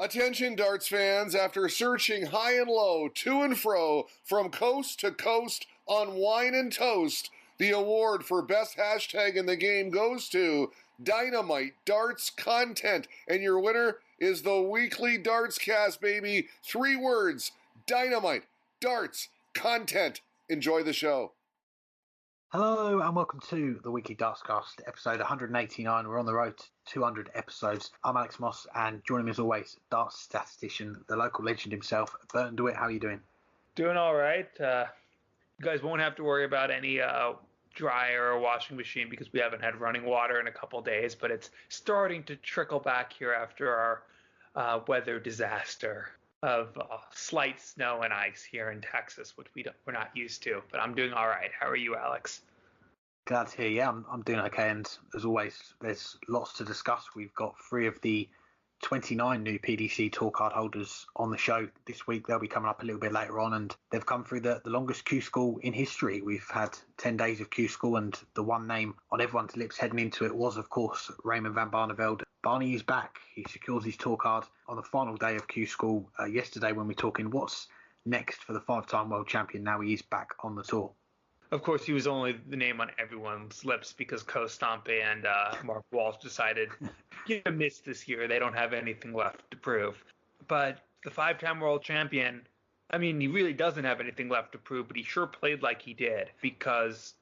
Attention darts fans, after searching high and low, to and fro, from coast to coast on wine and toast, the award for best hashtag in the game goes to Dynamite Darts Content, and your winner is the weekly Dartscast, baby. 3 words, Dynamite Darts Content. Enjoy the show. Hello and welcome to the weekly Dartscast, episode 189. We're on the road to 200 episodes. I'm Alex Moss, and joining me as always, darts statistician, the local legend himself, Burton DeWitt. How are you doing? Doing all right. You guys won't have to worry about any dryer or washing machine because we haven't had running water in a couple days, but it's starting to trickle back here after our weather disaster of slight snow and ice here in Texas, which we're not used to. But I'm doing all right. How are you, Alex? Glad to hear. Yeah, I'm doing okay. And as always, there's lots to discuss. We've got 3 of the 29 new PDC tour card holders on the show this week. They'll be coming up a little bit later on, and they've come through the longest Q school in history. We've had 10 days of Q school, and the one name on everyone's lips heading into it was, of course, Raymond van Barneveld. Barney is back. He secures his tour card on the final day of Q school yesterday when we're talking what's next for the 5-time world champion. Now he is back on the tour. Of course, he was only the name on everyone's lips because Co-Stompy and Mark Walsh decided, miss this year. They don't have anything left to prove. But the 5-time world champion, I mean, he really doesn't have anything left to prove, but he sure played like he did because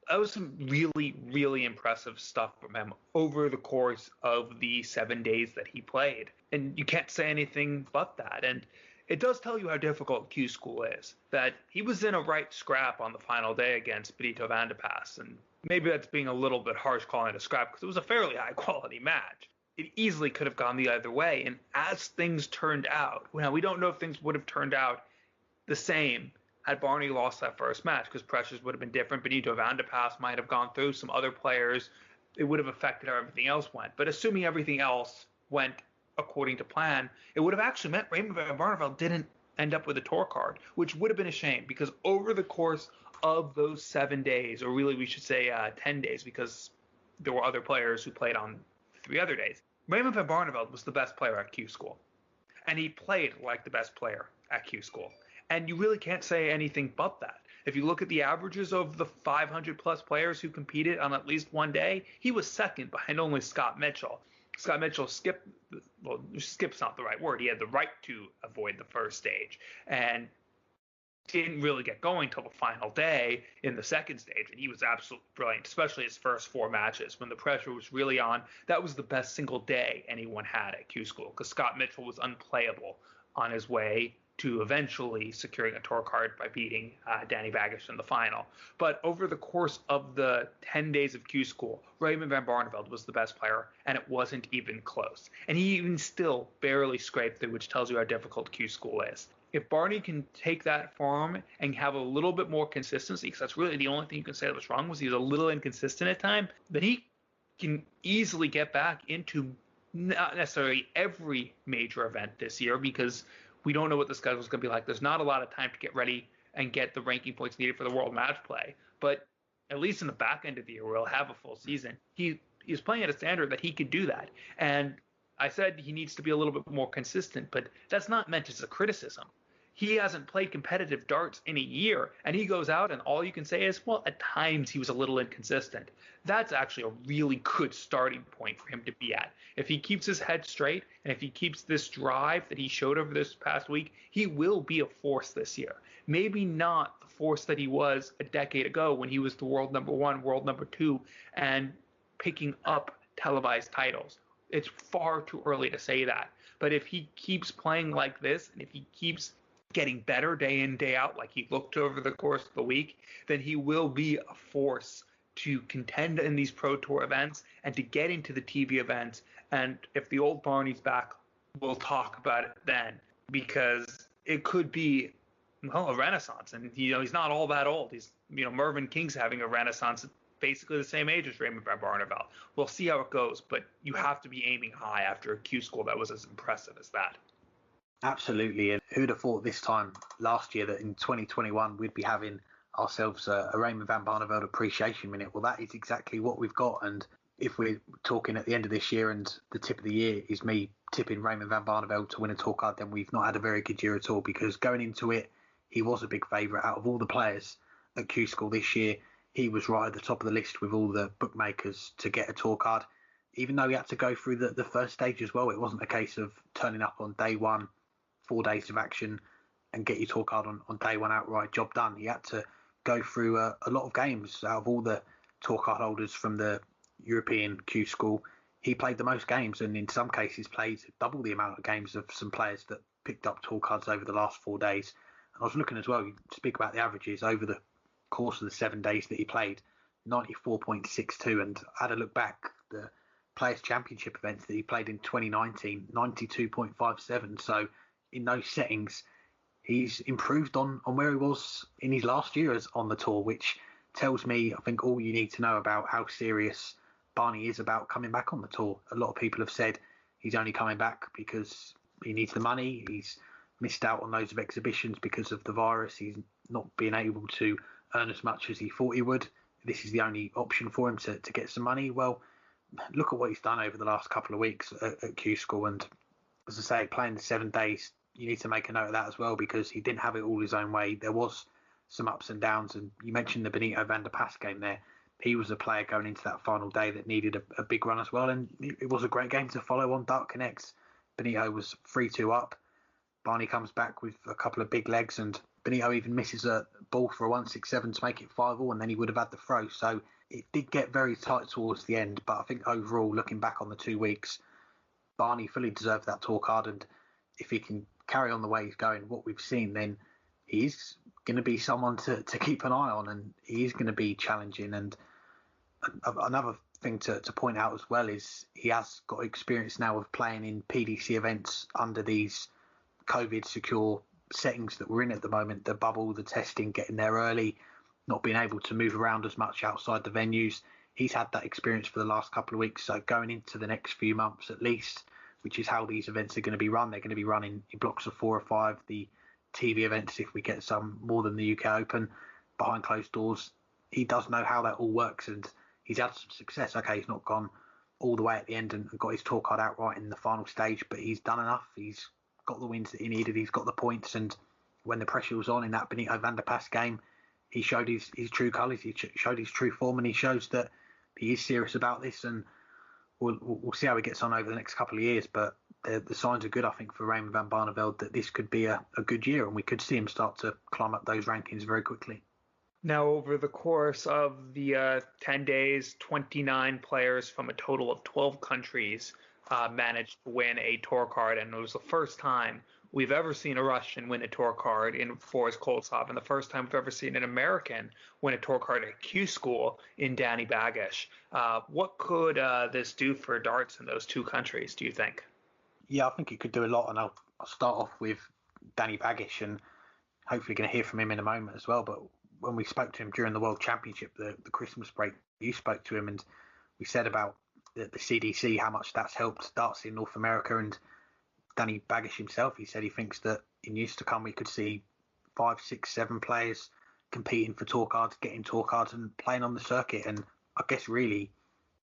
that was some really, really impressive stuff from him over the course of the 7 days that he played. And you can't say anything but that. And it does tell you how difficult Q school is, that he was in a right scrap on the final day against Benito van de Pas. And maybe that's being a little bit harsh calling it a scrap because it was a fairly high quality match. It easily could have gone the other way. And as things turned out, now we don't know if things would have turned out the same had Barney lost that first match because pressures would have been different. Benito van de Pas might have gone through some other players. It would have affected how everything else went. But assuming everything else went according to plan, it would have actually meant Raymond van Barneveld didn't end up with a tour card, which would have been a shame because over the course of those 7 days, or really we should say 10 days because there were other players who played on 3 other days, Raymond van Barneveld was the best player at Q school. And he played like the best player at Q school. And you really can't say anything but that. If you look at the averages of the 500 plus players who competed on at least one day, he was second behind only Scott Mitchell. Scott Mitchell skip's not the right word. He had the right to avoid the first stage and didn't really get going till the final day in the second stage. And he was absolutely brilliant, especially his first 4 matches when the pressure was really on. That was the best single day anyone had at Q school because Scott Mitchell was unplayable on his way to eventually securing a tour card by beating Danny Baggish in the final. But over the course of the 10 days of Q school, Raymond van Barneveld was the best player, and it wasn't even close. And he even still barely scraped through, which tells you how difficult Q school is. If Barney can take that form and have a little bit more consistency, because that's really the only thing you can say that was wrong was he was a little inconsistent at times, then he can easily get back into not necessarily every major event this year because we don't know what the schedule is going to be like. There's not a lot of time to get ready and get the ranking points needed for the World Match Play. But at least in the back end of the year, we'll have a full season. He's playing at a standard that he could do that. And I said he needs to be a little bit more consistent, but that's not meant as a criticism. He hasn't played competitive darts in a year, and he goes out and all you can say is, well, at times he was a little inconsistent. That's actually a really good starting point for him to be at. If he keeps his head straight and if he keeps this drive that he showed over this past week, he will be a force this year. Maybe not the force that he was a decade ago when he was the world number 1, world number 2, and picking up televised titles. It's far too early to say that. But if he keeps playing like this and if he keeps getting better day in, day out, like he looked over the course of the week, then he will be a force to contend in these Pro Tour events and to get into the TV events. And if the old Barney's back, we'll talk about it then because it could be, well, a renaissance. And, he's not all that old. He's, Mervyn King's having a renaissance at basically the same age as Raymond van Barneveld. We'll see how it goes, but you have to be aiming high after a Q school that was as impressive as that. Absolutely. And who'd have thought this time last year that in 2021 we'd be having ourselves a Raymond van Barneveld appreciation minute? Well, that is exactly what we've got. And if we're talking at the end of this year and the tip of the year is me tipping Raymond van Barneveld to win a tour card, then we've not had a very good year at all, because going into it, he was a big favourite. Out of all the players at Q School this year, he was right at the top of the list with all the bookmakers to get a tour card. Even though he had to go through the first stage as well, it wasn't a case of turning up on day one, 4 days of action, and get your tour card on day one outright, job done. He had to go through a lot of games. Out of all the tour card holders from the European Q School, he played the most games, and in some cases played double the amount of games of some players that picked up tour cards over the last 4 days. And I was looking as well, you speak about the averages over the course of the 7 days that he played, 94.62, and I had a look back, the Players' Championship events that he played in 2019, 92.57. So in those settings, he's improved on where he was in his last year as on the tour, which tells me, I think, all you need to know about how serious Barney is about coming back on the tour. A lot of people have said he's only coming back because he needs the money. He's missed out on loads of exhibitions because of the virus. He's not been able to earn as much as he thought he would. This is the only option for him to get some money. Well, look at what he's done over the last couple of weeks at Q School. And as I say, playing the 7 days, you need to make a note of that as well, because he didn't have it all his own way. There was some ups and downs. And you mentioned the Benito van der Pas game there. He was a player going into that final day that needed a big run as well. And it was a great game to follow on Dart Connects. Benito was 3-2 up. Barney comes back with a couple of big legs, and Benito even misses a ball for a 1-6-7 to make it 5-all, and then he would have had the throw. So it did get very tight towards the end, but I think overall, looking back on the 2 weeks, Barney fully deserved that tour card, and if he can carry on the way he's going, what we've seen, then he's going to be someone to keep an eye on, and he is going to be challenging. And another thing to point out as well is he has got experience now of playing in PDC events under these COVID secure settings that we're in at the moment, the bubble, the testing, getting there early, not being able to move around as much outside the venues. He's had that experience for the last couple of weeks, so going into the next few months at least, which is how these events are going to be run, they're going to be run in blocks of 4 or 5, the TV events, if we get some more than the UK Open, behind closed doors. He does know how that all works, and he's had some success. Okay, he's not gone all the way at the end and got his tour card outright in the final stage, but he's done enough. He's got the wins that he needed, he's got the points, and when the pressure was on in that Benito van der Pas game, he showed his true colours, he showed his true form, and he shows that he is serious about this. And we'll see how he gets on over the next couple of years, but the signs are good, I think, for Raymond van Barneveld, that this could be a good year, and we could see him start to climb up those rankings very quickly. Now, over the course of the 10 days, 29 players from a total of 12 countries managed to win a tour card, and it was the first time we've ever seen a Russian win a tour card in Forrest Koltsov, and the first time we've ever seen an American win a tour card at Q School in Danny Baggish. What could this do for darts in those two countries, do you think? Yeah, I think it could do a lot, and I'll start off with Danny Baggish, and hopefully going to hear from him in a moment as well. But when we spoke to him during the World Championship, the Christmas break, you spoke to him, and we said about the CDC, how much that's helped darts in North America. And Danny Baggish himself, he said he thinks that in years to come we could see 5, 6, 7 players competing for tour cards, getting tour cards and playing on the circuit. And I guess really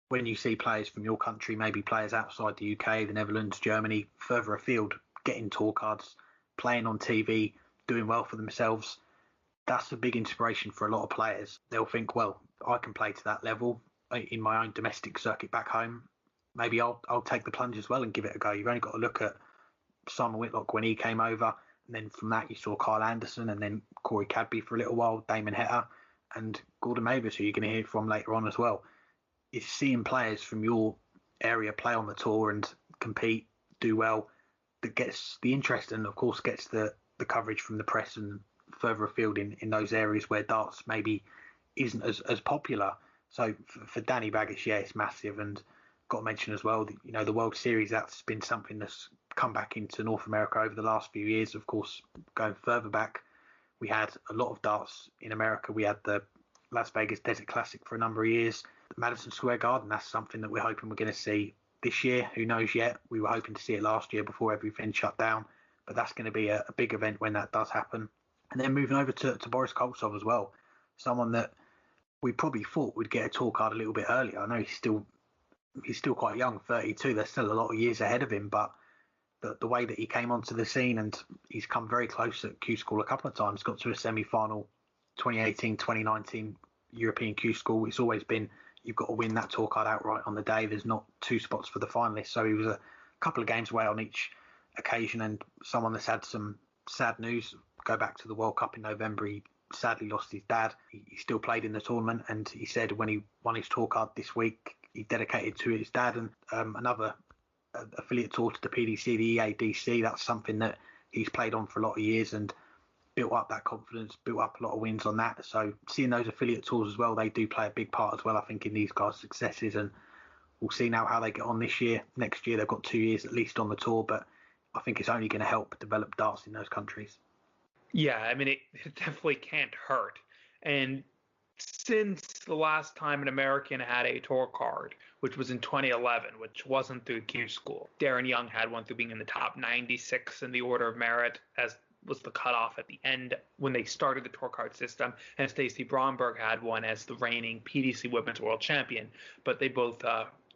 when you see players from your country, maybe players outside the UK, the Netherlands, Germany, further afield, getting tour cards, playing on TV, doing well for themselves, that's a big inspiration for a lot of players. They'll think, well, I can play to that level in my own domestic circuit back home. Maybe I'll take the plunge as well and give it a go. You've only got to look at Simon Whitlock when he came over, and then from that you saw Kyle Anderson, and then Corey Cadby for a little while, Damon Heta, and Gordon Mavis, who you're going to hear from later on as well. It's seeing players from your area play on the tour and compete, do well, that gets the interest, and of course gets the coverage from the press and further afield in those areas where darts maybe isn't as popular. So for Danny Baggish, yeah, it's massive. And got to mention as well, the World Series, that's been something that's come back into North America over the last few years. Of course, going further back, we had a lot of darts in America. We had the Las Vegas Desert Classic for a number of years. Madison Square Garden, that's something that we're hoping we're going to see this year. Who knows yet? We were hoping to see it last year before everything shut down, but that's going to be a big event when that does happen. And then moving over to Boris Koltsov as well, someone that we probably thought would get a tour card a little bit earlier. I know he's still he's still quite young, 32. There's still a lot of years ahead of him, but the way that he came onto the scene, and he's come very close at Q School a couple of times, got to a semi-final 2018, 2019 European Q School. It's always been, you've got to win that tour card outright on the day. There's not two spots for the finalists. So he was a couple of games away on each occasion, and someone that's had some sad news. Go back to the World Cup in November, he sadly lost his dad. He still played in the tournament, and he said when he won his tour card this week, he dedicated to his dad. And another affiliate tour to the PDC, the EADC, that's something that he's played on for a lot of years and built up that confidence, built up a lot of wins on that. So seeing those affiliate tours as well, they do play a big part as well, I think, in these guys' successes. And we'll see now how they get on this year. Next year, they've got 2 years at least on the tour, but I think it's only going to help develop darts in those countries. Yeah, I mean, it definitely can't hurt. And since the last time an American had a tour card, which was in 2011, which wasn't through Q School, Darren Young had one through being in the top 96 in the order of merit, as was the cutoff at the end when they started the tour card system, and Stacey Bromberg had one as the reigning PDC Women's World Champion, but they both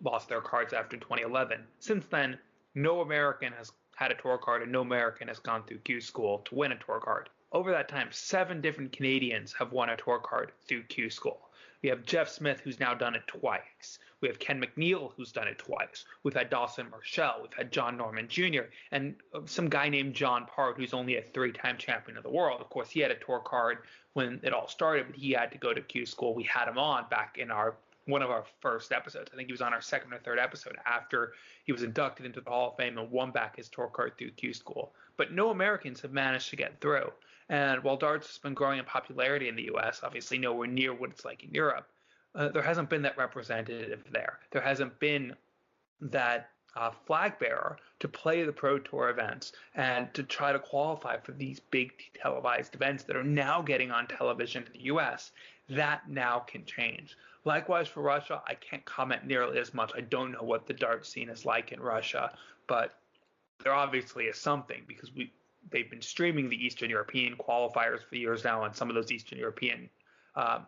lost their cards after 2011. Since then, no American has had a tour card, and no American has gone through Q School to win a tour card. Over that time, 7 different Canadians have won a tour card through Q School. We have Jeff Smith, who's now done it twice. We have Ken McNeil, who's done it twice. We've had Dawson Marshall. We've had John Norman Jr. And some guy named John Part, who's only a 3-time champion of the world. Of course, he had a tour card when it all started, but he had to go to Q School. We had him on back in one of our first episodes. I think he was on our second or third episode after he was inducted into the Hall of Fame and won back his tour card through Q School. But no Americans have managed to get through. And while darts has been growing in popularity in the U.S., obviously nowhere near what it's like in Europe, there hasn't been that representative there. There hasn't been that flag bearer to play the Pro Tour events and to try to qualify for these big televised events that are now getting on television in the U.S. That now can change. Likewise for Russia, I can't comment nearly as much. I don't know what the dart scene is like in Russia, but there obviously is something, because they've been streaming the Eastern European qualifiers for years now on some of those Eastern European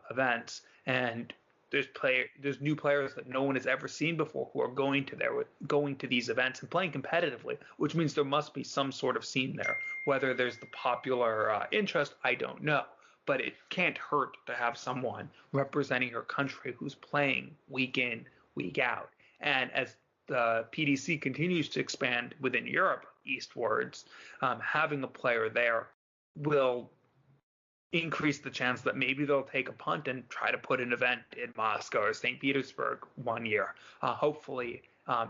events, and there's new players that no one has ever seen before who are going to these events and playing competitively, which means there must be some sort of scene there. Whether there's the popular interest, I don't know, but it can't hurt to have someone representing her country who's playing week in, week out. And as the PDC continues to expand within Europe eastwards, having a player there will increase the chance that maybe they'll take a punt and try to put an event in Moscow or St. Petersburg one year, hopefully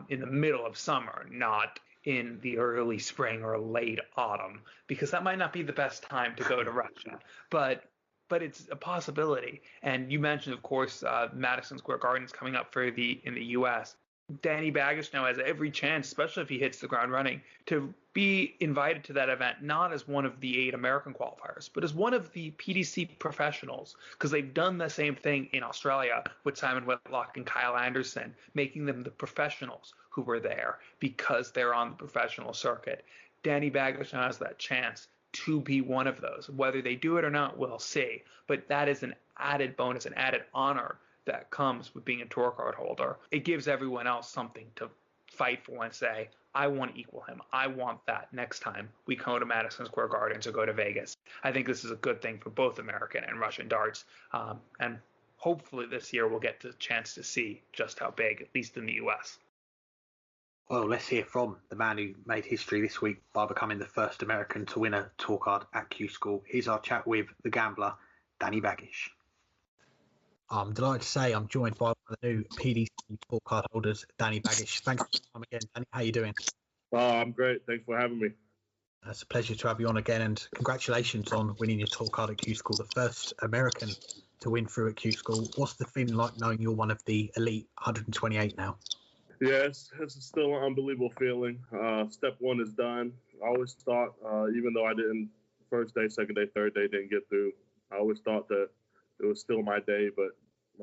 in the middle of summer, not in the early spring or late autumn, because that might not be the best time to go to Russia. But it's a possibility. And you mentioned, of course, Madison Square Garden's coming up in the U.S. Danny Baggish now has every chance, especially if he hits the ground running, to be invited to that event, not as one of the 8 American qualifiers, but as one of the PDC professionals, because they've done the same thing in Australia with Simon Whitlock and Kyle Anderson, making them the professionals who were there because they're on the professional circuit. Danny Baggish now has that chance to be one of those. Whether they do it or not, we'll see. But that is an added bonus, an added honor that comes with being a tour card holder. It gives everyone else something to fight for and say, I want to equal him. I want that next time we go to Madison Square Garden or go to Vegas. I think this is a good thing for both American and Russian darts. And hopefully this year we'll get the chance to see just how big, at least in the US. Well, let's hear from the man who made history this week by becoming the first American to win a tour card at Q School. Here's our chat with the gambler, Danny Baggish. I'm delighted to say I'm joined by one of the new PDC tour card holders, Danny Baggish. Thanks for your time again, Danny. How are you doing? I'm great. Thanks for having me. It's a pleasure to have you on again, and congratulations on winning your tour card at Q School, the first American to win through at Q School. What's the feeling like knowing you're one of the elite 128 now? Yes, it's still an unbelievable feeling. Step 1 is done. I always thought, even though I didn't, first day, second day, third day, didn't get through, I always thought that it was still my day, but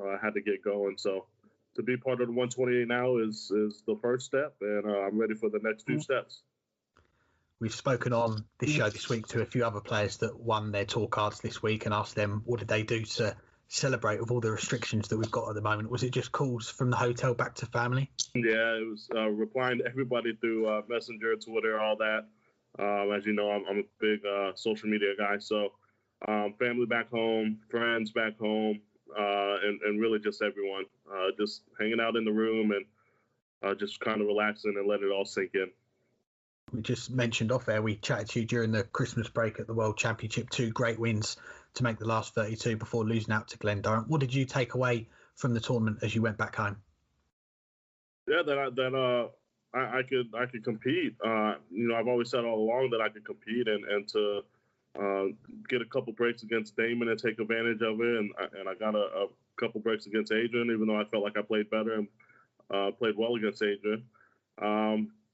I had to get going. So to be part of the 128 now is the first step, and I'm ready for the next 2 steps. We've spoken on this show this week to a few other players that won their tour cards this week and asked them what did they do to celebrate with all the restrictions that we've got at the moment? Was it just calls from the hotel back to family? Yeah, it was replying to everybody through Messenger, Twitter, all that. As you know, I'm a big social media guy, so family back home, friends back home, and really just everyone, just hanging out in the room and just kind of relaxing and let it all sink in. We just mentioned off air, we chatted to you during the Christmas break at the World Championship, 2 great wins to make the last 32 before losing out to Glen Durham. What did you take away from the tournament as you went back home? Yeah, that I could compete. I've always said all along that I could compete and to get a couple breaks against Damon and take advantage of it. And I got a couple breaks against Adrian, even though I felt like I played better and played well against Adrian.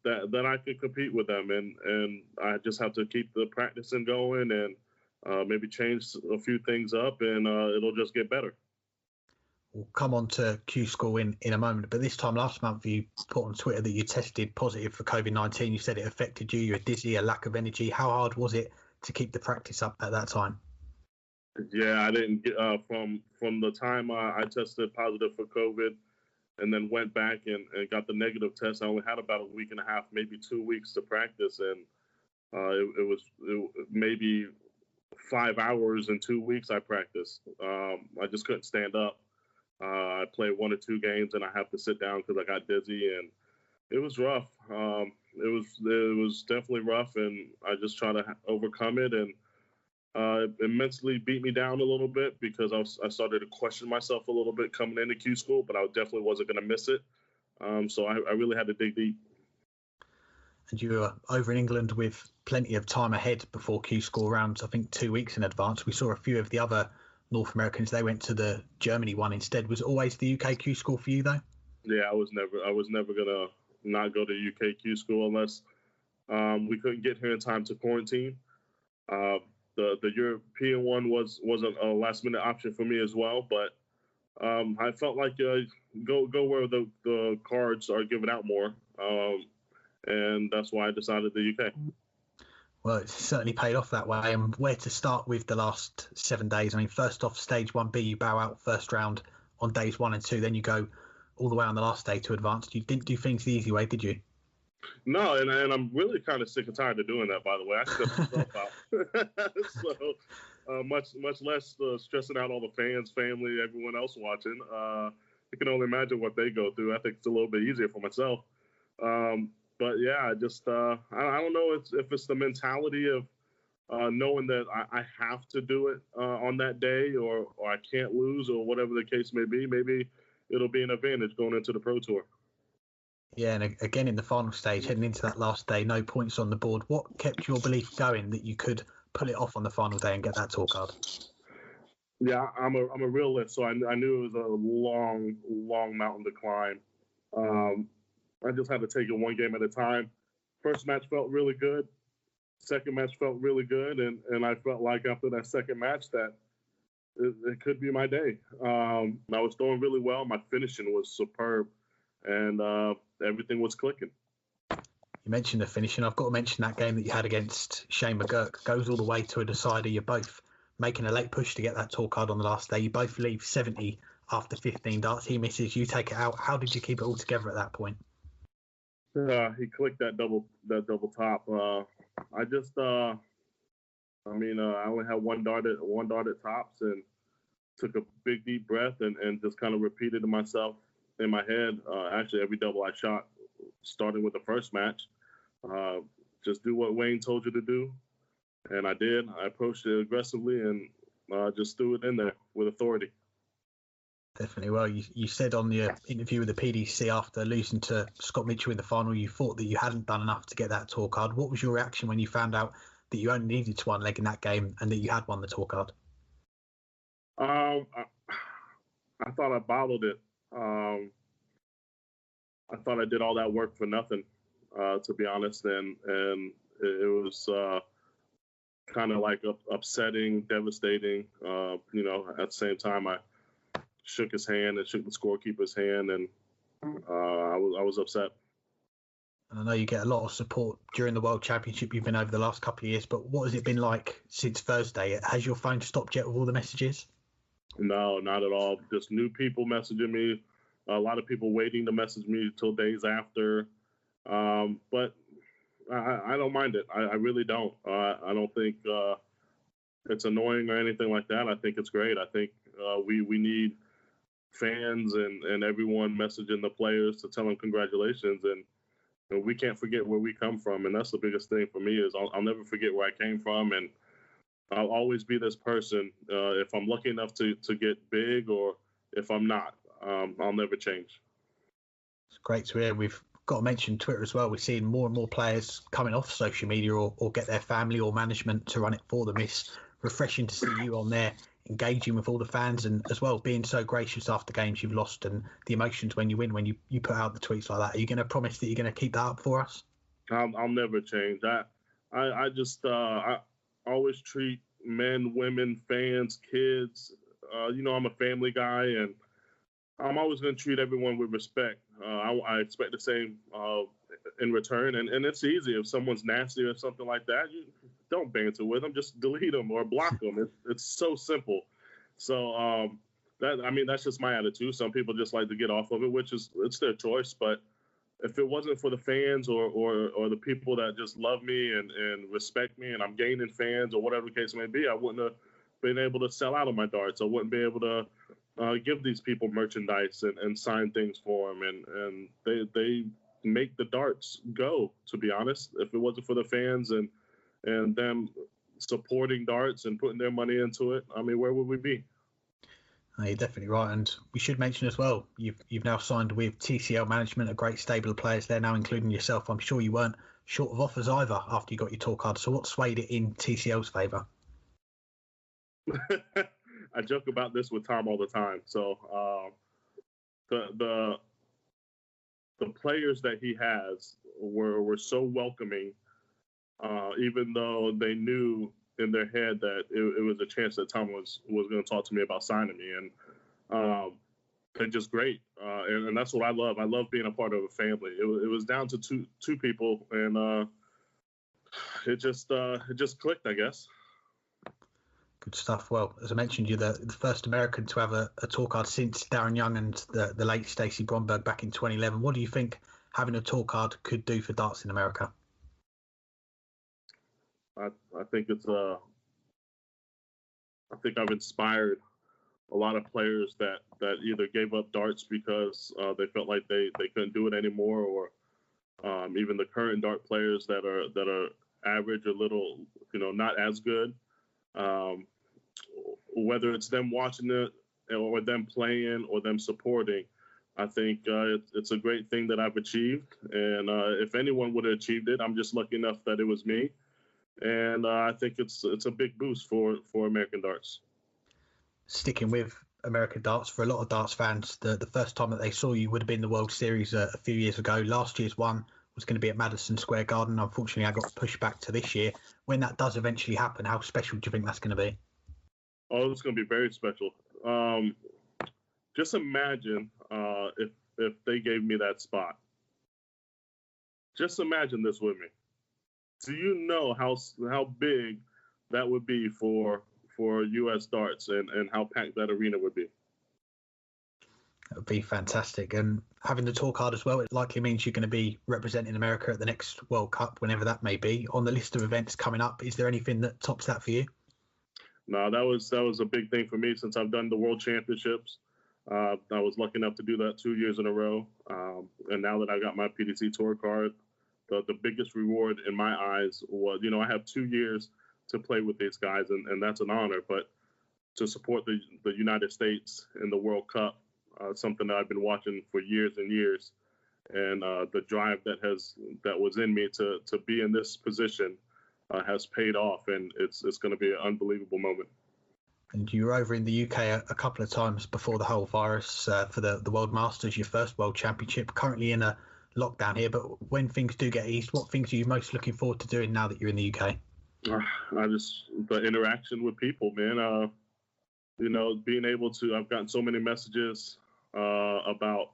That I could compete with them, and I just have to keep the practicing going and maybe change a few things up, and it'll just get better. We'll come on to Q School in a moment, but this time last month you put on Twitter that you tested positive for COVID-19. You said it affected you. You were dizzy, a lack of energy. How hard was it to keep the practice up at that time? Yeah, I didn't get from the time I tested positive for COVID and then went back and got the negative test. I only had about a week and a half, maybe 2 weeks to practice, and it was maybe 5 hours in 2 weeks I practiced. I just couldn't stand up. I played 1 or 2 games and I have to sit down because I got dizzy, and it was rough. It was definitely rough, and I just try to overcome it, and it mentally beat me down a little bit because I started to question myself a little bit coming into Q School, but I definitely wasn't going to miss it. So I really had to dig deep. And you were over in England with plenty of time ahead before Q School rounds, I think 2 weeks in advance. We saw a few of the other North Americans. They went to the Germany one instead. Was it always the UK Q School for you, though? Yeah, I was never going to not go to UK Q School unless we couldn't get here in time to quarantine. The European one wasn't a last minute option for me as well, but I felt like go where the cards are given out more, and that's why I decided the UK. Well, it's certainly paid off that way. And where to start with the last 7 days? I mean, first off, stage 1B, you bow out first round on days 1 and 2, then you go all the way on the last day to advance. You didn't do things the easy way, did you? No, and I'm really kind of sick and tired of doing that, by the way. I stress myself out. So much less stressing out all the fans, family, everyone else watching. I can only imagine what they go through. I think it's a little bit easier for myself. But yeah, I just I don't know if it's the mentality of knowing that I have to do it on that day, or I can't lose, or whatever the case may be. Maybe it'll be an advantage going into the Pro Tour. Yeah, and again in the final stage, heading into that last day, no points on the board. What kept your belief going that you could pull it off on the final day and get that tour card? Yeah, I'm a realist, so I knew it was a long mountain to climb. I just had to take it one game at a time. First match felt really good. Second match felt really good, and I felt like after that second match that it could be my day. I was throwing really well. My finishing was superb, and everything was clicking. You mentioned the finishing. I've got to mention that game that you had against Shane McGurk. Goes all the way to a decider. You're both making a late push to get that tour card on the last day. You both leave 70 after 15 darts. He misses. You take it out. How did you keep it all together at that point? He clicked that double top. I only had one dart at tops, and took a big deep breath and just kind of repeated to myself in my head. Actually, every double I shot, starting with the first match, just do what Wayne told you to do, and I did. I approached it aggressively and just threw it in there with authority. Definitely. Well, you said on the interview with the PDC after losing to Scott Mitchell in the final, you thought that you hadn't done enough to get that tour card. What was your reaction when you found out that you only needed to one leg in that game and that you had won the tour card? I thought I bottled it. I thought I did all that work for nothing, to be honest, and it was kind of like upsetting, devastating. At the same time, I shook his hand and shook the scorekeeper's hand, and I was upset. And I know you get a lot of support during the World Championship you've been over the last couple of years, but what has it been like since Thursday? Has your phone stopped yet with all the messages? No, not at all. Just new people messaging me. A lot of people waiting to message me till days after. But I don't mind it. I really don't. I don't think it's annoying or anything like that. I think it's great. I think we need fans and everyone messaging the players to tell them congratulations. And we can't forget where we come from. And that's the biggest thing for me is I'll never forget where I came from. And I'll always be this person. If I'm lucky enough to get big or if I'm not, I'll never change. It's great to hear. We've got to mention Twitter as well. We're seeing more and more players coming off social media or get their family or management to run it for them. It's refreshing to see you on there engaging with all the fans and as well being so gracious after games you've lost and the emotions when you win, when you put out the tweets like that. Are you going to promise that you're going to keep that up for us? I'll never change. I just I always treat men, women, fans, kids. I'm a family guy, and I'm always going to treat everyone with respect. I expect the same in return, and it's easy. If someone's nasty or something like that, you don't banter with them. Just delete them or block them. It's so simple. So that's just my attitude. Some people just like to get off of it, it's their choice. But if it wasn't for the fans or the people that just love me and respect me, and I'm gaining fans or whatever the case may be, I wouldn't have been able to sell out of my darts. I wouldn't be able to give these people merchandise and sign things for them. And they make the darts go, to be honest. If it wasn't for the fans and them supporting darts and putting their money into it, I mean, where would we be? You're definitely right. And we should mention as well, you've now signed with TCL Management, a great stable of players there now, including yourself. I'm sure you weren't short of offers either after you got your tour card. So what swayed it in TCL's favour? I joke about this with Tom all the time. So the players that he has were so welcoming, even though they knew in their head that it was a chance that Tom was going to talk to me about signing me, and they're just great, and that's what I love. I love being a part of a family. It was down to two people, and it just clicked, I guess. Good stuff. Well, as I mentioned, you're the first American to have a tour card since Darren Young and the late Stacey Bromberg back in 2011. What do you think having a tour card could do for darts in America? I think I think I've inspired a lot of players that either gave up darts because they felt like they couldn't do it anymore, or even the current dart players that are average or little, not as good. Whether it's them watching it or them playing or them supporting, I think it's a great thing that I've achieved. And if anyone would have achieved it, I'm just lucky enough that it was me. And I think it's a big boost for American darts. Sticking with American darts, for a lot of darts fans, the first time that they saw you would have been the World Series a few years ago. Last year's one was going to be at Madison Square Garden. Unfortunately, I got pushed back to this year. When that does eventually happen, how special do you think that's going to be? Oh, it's going to be very special. Just imagine if they gave me that spot. Just imagine this with me. Do you know how big that would be for U.S. darts and how packed that arena would be? That would be fantastic. And having the tour card as well, it likely means you're going to be representing America at the next World Cup, whenever that may be. On the list of events coming up, is there anything that tops that for you? No, that was a big thing for me since I've done the World Championships. I was lucky enough to do that 2 years in a row. And now that I got my PDC tour card, the biggest reward in my eyes was, I have 2 years to play with these guys, and that's an honor. But to support the United States in the World Cup, something that I've been watching for years and years, and the drive that was in me to be in this position has paid off, and it's going to be an unbelievable moment. And you were over in the UK a couple of times before the whole virus for the World Masters, your first World Championship, currently in a lockdown here. But when things do get eased, what things are you most looking forward to doing now that you're in the UK? The interaction with people, man. Being able to, I've gotten so many messages about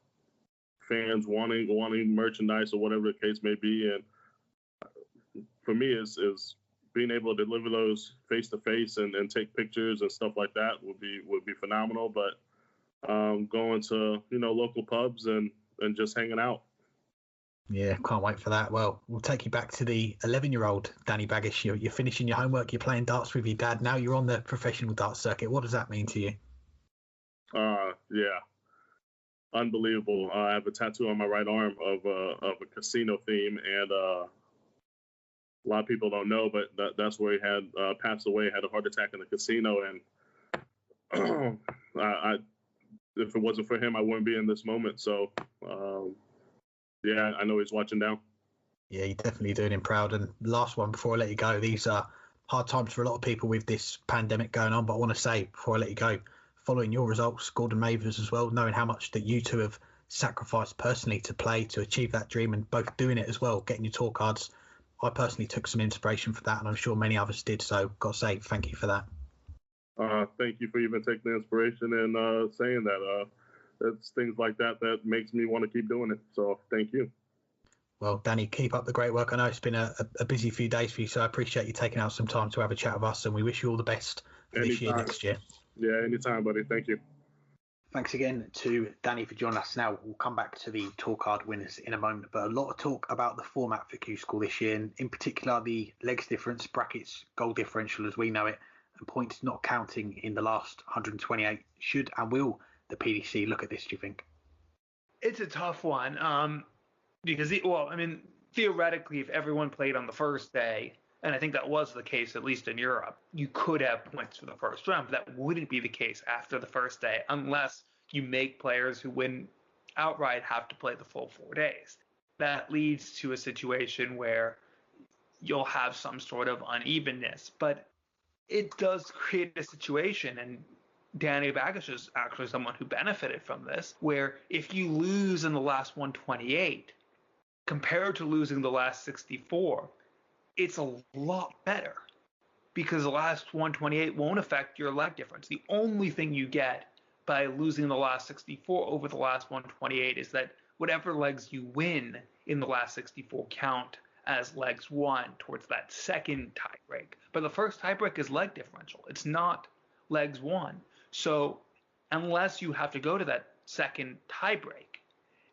fans wanting merchandise or whatever the case may be. And for me, is being able to deliver those face to face and take pictures and stuff like that would be phenomenal. But going to local pubs and just hanging out. Yeah, can't wait for that. Well, we'll take you back to the 11-year-old Danny Baggish. You're finishing your homework. You're playing darts with your dad. Now you're on the professional darts circuit. What does that mean to you? Yeah, unbelievable. I have a tattoo on my right arm of a casino theme, and a lot of people don't know, but that's where he had passed away. Had a heart attack in the casino, and if it wasn't for him, I wouldn't be in this moment. So. Yeah, I know he's watching down. Yeah, you're definitely doing him proud. And last one before I let you go, these are hard times for a lot of people with this pandemic going on. But I want to say before I let you go, following your results, Gordon Mavers as well, knowing how much that you two have sacrificed personally to play, to achieve that dream, and both doing it as well, getting your tour cards. I personally took some inspiration for that, and I'm sure many others did. So got to say thank you for that. Thank you for even taking the inspiration and saying that. It's things like that makes me want to keep doing it. So thank you. Well, Danny, keep up the great work. I know it's been a busy few days for you, so I appreciate you taking out some time to have a chat with us, and we wish you all the best for this year, next year. Yeah, anytime, buddy. Thank you. Thanks again to Danny for joining us. Now, we'll come back to the tour card winners in a moment, but a lot of talk about the format for Q School this year, and in particular the legs difference, brackets, goal differential as we know it, and points not counting in the last 128. Should and will the PDC look at this, do you think? It's a tough one because, theoretically, if everyone played on the first day, and I think that was the case, at least in Europe, you could have points for the first round, but that wouldn't be the case after the first day unless you make players who win outright have to play the full 4 days. That leads to a situation where you'll have some sort of unevenness, but it does create a situation, and Danny Baggish is actually someone who benefited from this, where if you lose in the last 128 compared to losing the last 64, it's a lot better because the last 128 won't affect your leg difference. The only thing you get by losing the last 64 over the last 128 is that whatever legs you win in the last 64 count as legs won towards that second tiebreak. But the first tiebreak is leg differential. It's not legs won. So unless you have to go to that second tiebreak,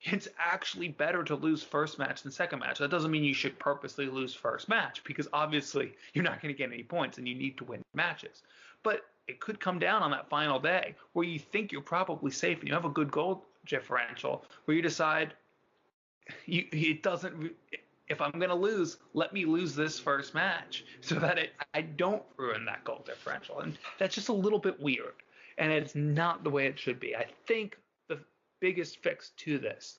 it's actually better to lose first match than second match. That doesn't mean you should purposely lose first match because obviously you're not going to get any points and you need to win matches. But it could come down on that final day where you think you're probably safe and you have a good goal differential where you decide if I'm going to lose, let me lose this first match so that I don't ruin that goal differential. And that's just a little bit weird. And it's not the way it should be. I think the biggest fix to this,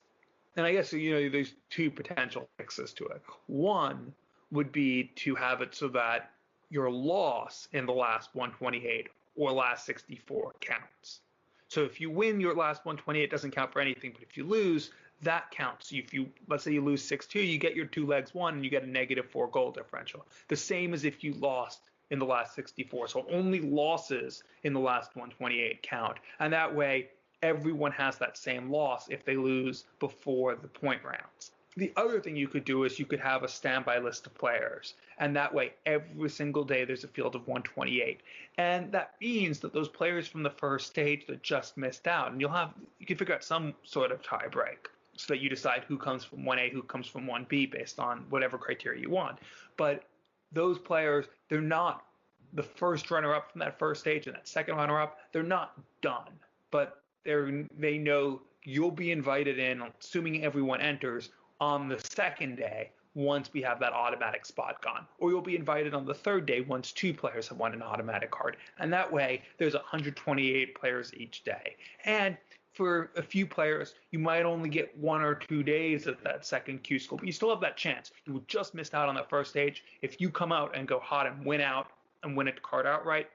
and I guess, there's two potential fixes to it. One would be to have it so that your loss in the last 128 or last 64 counts. So if you win your last 128, it doesn't count for anything. But if you lose, that counts. If let's say you lose 6-2, you get your 2 legs won and you get a -4 goal differential. The same as if you lost in the last 64. So only losses in the last 128 count. And that way, everyone has that same loss if they lose before the point rounds. The other thing you could do is you could have a standby list of players. And that way, every single day, there's a field of 128. And that means that those players from the first stage that just missed out, and you can figure out some sort of tie break so that you decide who comes from 1A, who comes from 1B based on whatever criteria you want. But those players, they're not the first runner-up from that first stage and that second runner-up. They're not done, but they know you'll be invited in, assuming everyone enters, on the second day once we have that automatic spot gone. Or you'll be invited on the third day once 2 players have won an automatic card. And that way, there's 128 players each day. And for a few players, you might only get 1 or 2 days of that second Q school, but you still have that chance. You just missed out on that first stage. If you come out and go hot and win a card outright,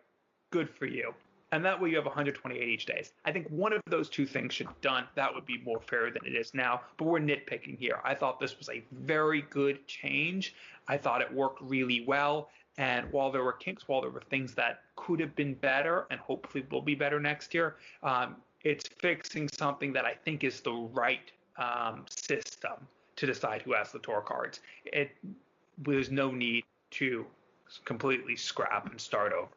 good for you. And that way you have 128 each days. I think one of those two things should be done. That would be more fair than it is now, but we're nitpicking here. I thought this was a very good change. I thought it worked really well. And while there were kinks, while there were things that could have been better and hopefully will be better next year, it's fixing something that I think is the right system to decide who has the tour cards. There's no need to completely scrap and start over.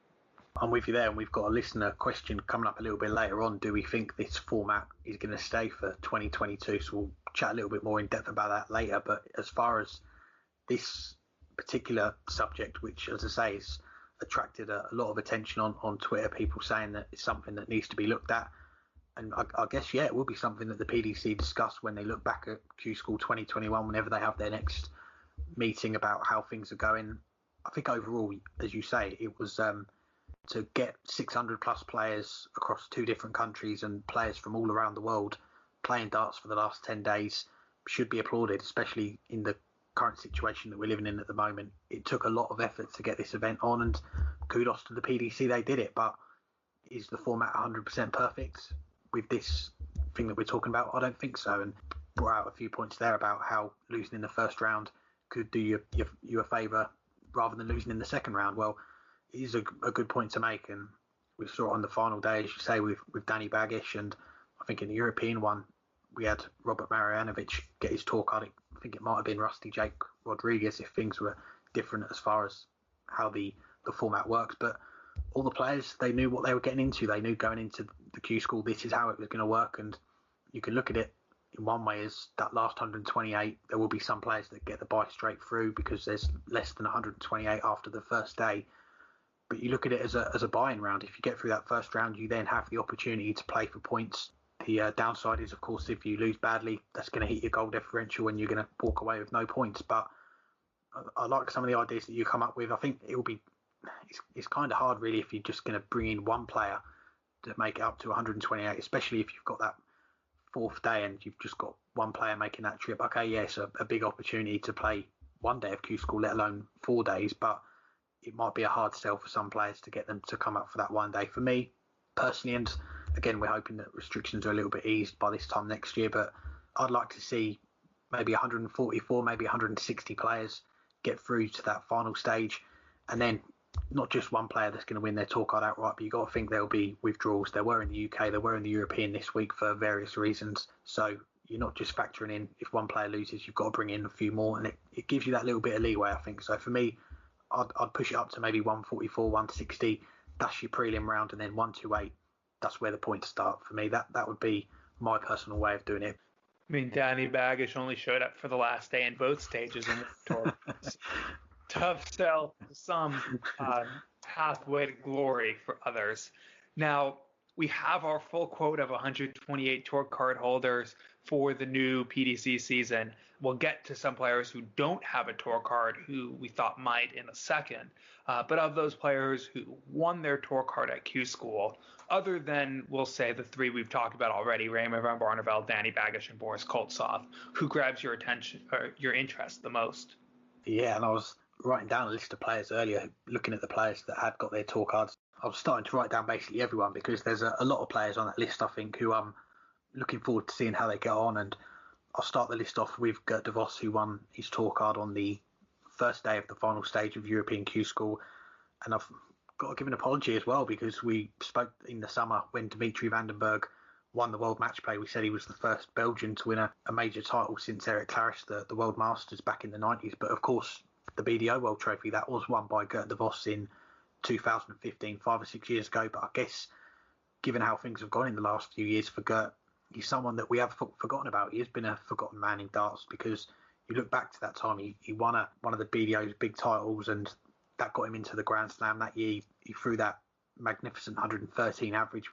I'm with you there, and we've got a listener question coming up a little bit later on. Do we think this format is going to stay for 2022? So we'll chat a little bit more in depth about that later. But as far as this particular subject, which, as I say, has attracted a lot of attention on Twitter, people saying that it's something that needs to be looked at. And I guess, yeah, it will be something that the PDC discuss when they look back at Q School 2021, whenever they have their next meeting about how things are going. I think overall, as you say, it was to get 600 plus players across 2 different countries and players from all around the world playing darts for the last 10 days should be applauded, especially in the current situation that we're living in at the moment. It took a lot of effort to get this event on, and kudos to the PDC, they did it. But is the format 100% perfect with this thing that we're talking about? I don't think so, and brought out a few points there about how losing in the first round could do you a favour rather than losing in the second round. Well, it is a good point to make, and we saw it on the final day, as you say, with Danny Baggish, and I think in the European one we had Robert Marjanovic get his tour card. I think it might have been Rusty Jake Rodriguez if things were different as far as how the format works. But all the players, they knew what they were getting into. They knew going into the Q School, this is how it was going to work. And you can look at it in one way as that last 128, there will be some players that get the bye straight through because there's less than 128 after the first day. But you look at it as a buy-in round. If you get through that first round, you then have the opportunity to play for points. The downside is, of course, if you lose badly, that's going to hit your goal differential and you're going to walk away with no points. But I like some of the ideas that you come up with. I think it's kind of hard, really, if you're just going to bring in one player to make it up to 128, especially if you've got that 4th day and you've just got one player making that trip. Okay, yes, a big opportunity to play one day of Q School, let alone 4 days, but it might be a hard sell for some players to get them to come up for that one day. For me, personally, and again, we're hoping that restrictions are a little bit eased by this time next year, but I'd like to see maybe 144, maybe 160 players get through to that final stage, and then not just one player that's going to win their tour card outright, but you've got to think there'll be withdrawals. There were in the UK, there were in the European this week for various reasons. So you're not just factoring in if one player loses, you've got to bring in a few more, and it gives you that little bit of leeway, I think. So for me, I'd push it up to maybe 144, 160. That's your prelim round, and then 128. That's where the points start for me. That would be my personal way of doing it. I mean, Danny Baggish only showed up for the last day in both stages in the tour. Tough sell for some, pathway to glory for others. Now, we have our full quote of 128 tour card holders for the new PDC season. We'll get to some players who don't have a tour card who we thought might in a second. But of those players who won their tour card at Q School, other than, we'll say, the 3 we've talked about already, Raymond van Barneveld, Danny Baggish, and Boris Koltsov, who grabs your attention or your interest the most? Yeah, and I was writing down a list of players earlier, looking at the players that had got their tour cards. I was starting to write down basically everyone because there's a lot of players on that list, I think, who I'm looking forward to seeing how they get on. And I'll start the list off with Gert de Vos, who won his tour card on the first day of the final stage of European Q School. And I've got to give an apology as well because we spoke in the summer when Dimitri Vandenberg won the World Match Play. We said he was the first Belgian to win a major title since Eric Claris, the World Masters back in the 90s. But of course, the BDO World Trophy, that was won by Gert de Vos in 2015, 5 or 6 years ago. But I guess given how things have gone in the last few years for Gert, he's someone that we have forgotten about. He has been a forgotten man in darts because you look back to that time, he won one of the BDO's big titles, and that got him into the Grand Slam that year. He threw that magnificent 113 average.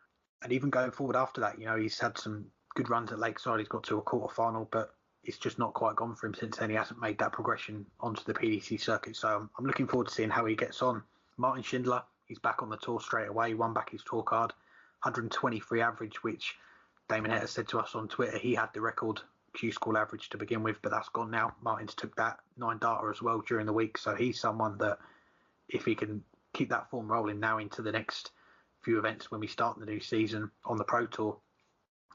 And even going forward after that, you know, he's had some good runs at Lakeside. He's got to a quarter-final, but it's just not quite gone for him since then. He hasn't made that progression onto the PDC circuit. So I'm looking forward to seeing how he gets on. Martin Schindler, he's back on the tour straight away. He won back his tour card. 123 average, which Damon Hetter said to us on Twitter, he had the record Q School average to begin with, but that's gone now. Martin's took that 9 data as well during the week. So he's someone that if he can keep that form rolling now into the next few events when we start the new season on the Pro Tour,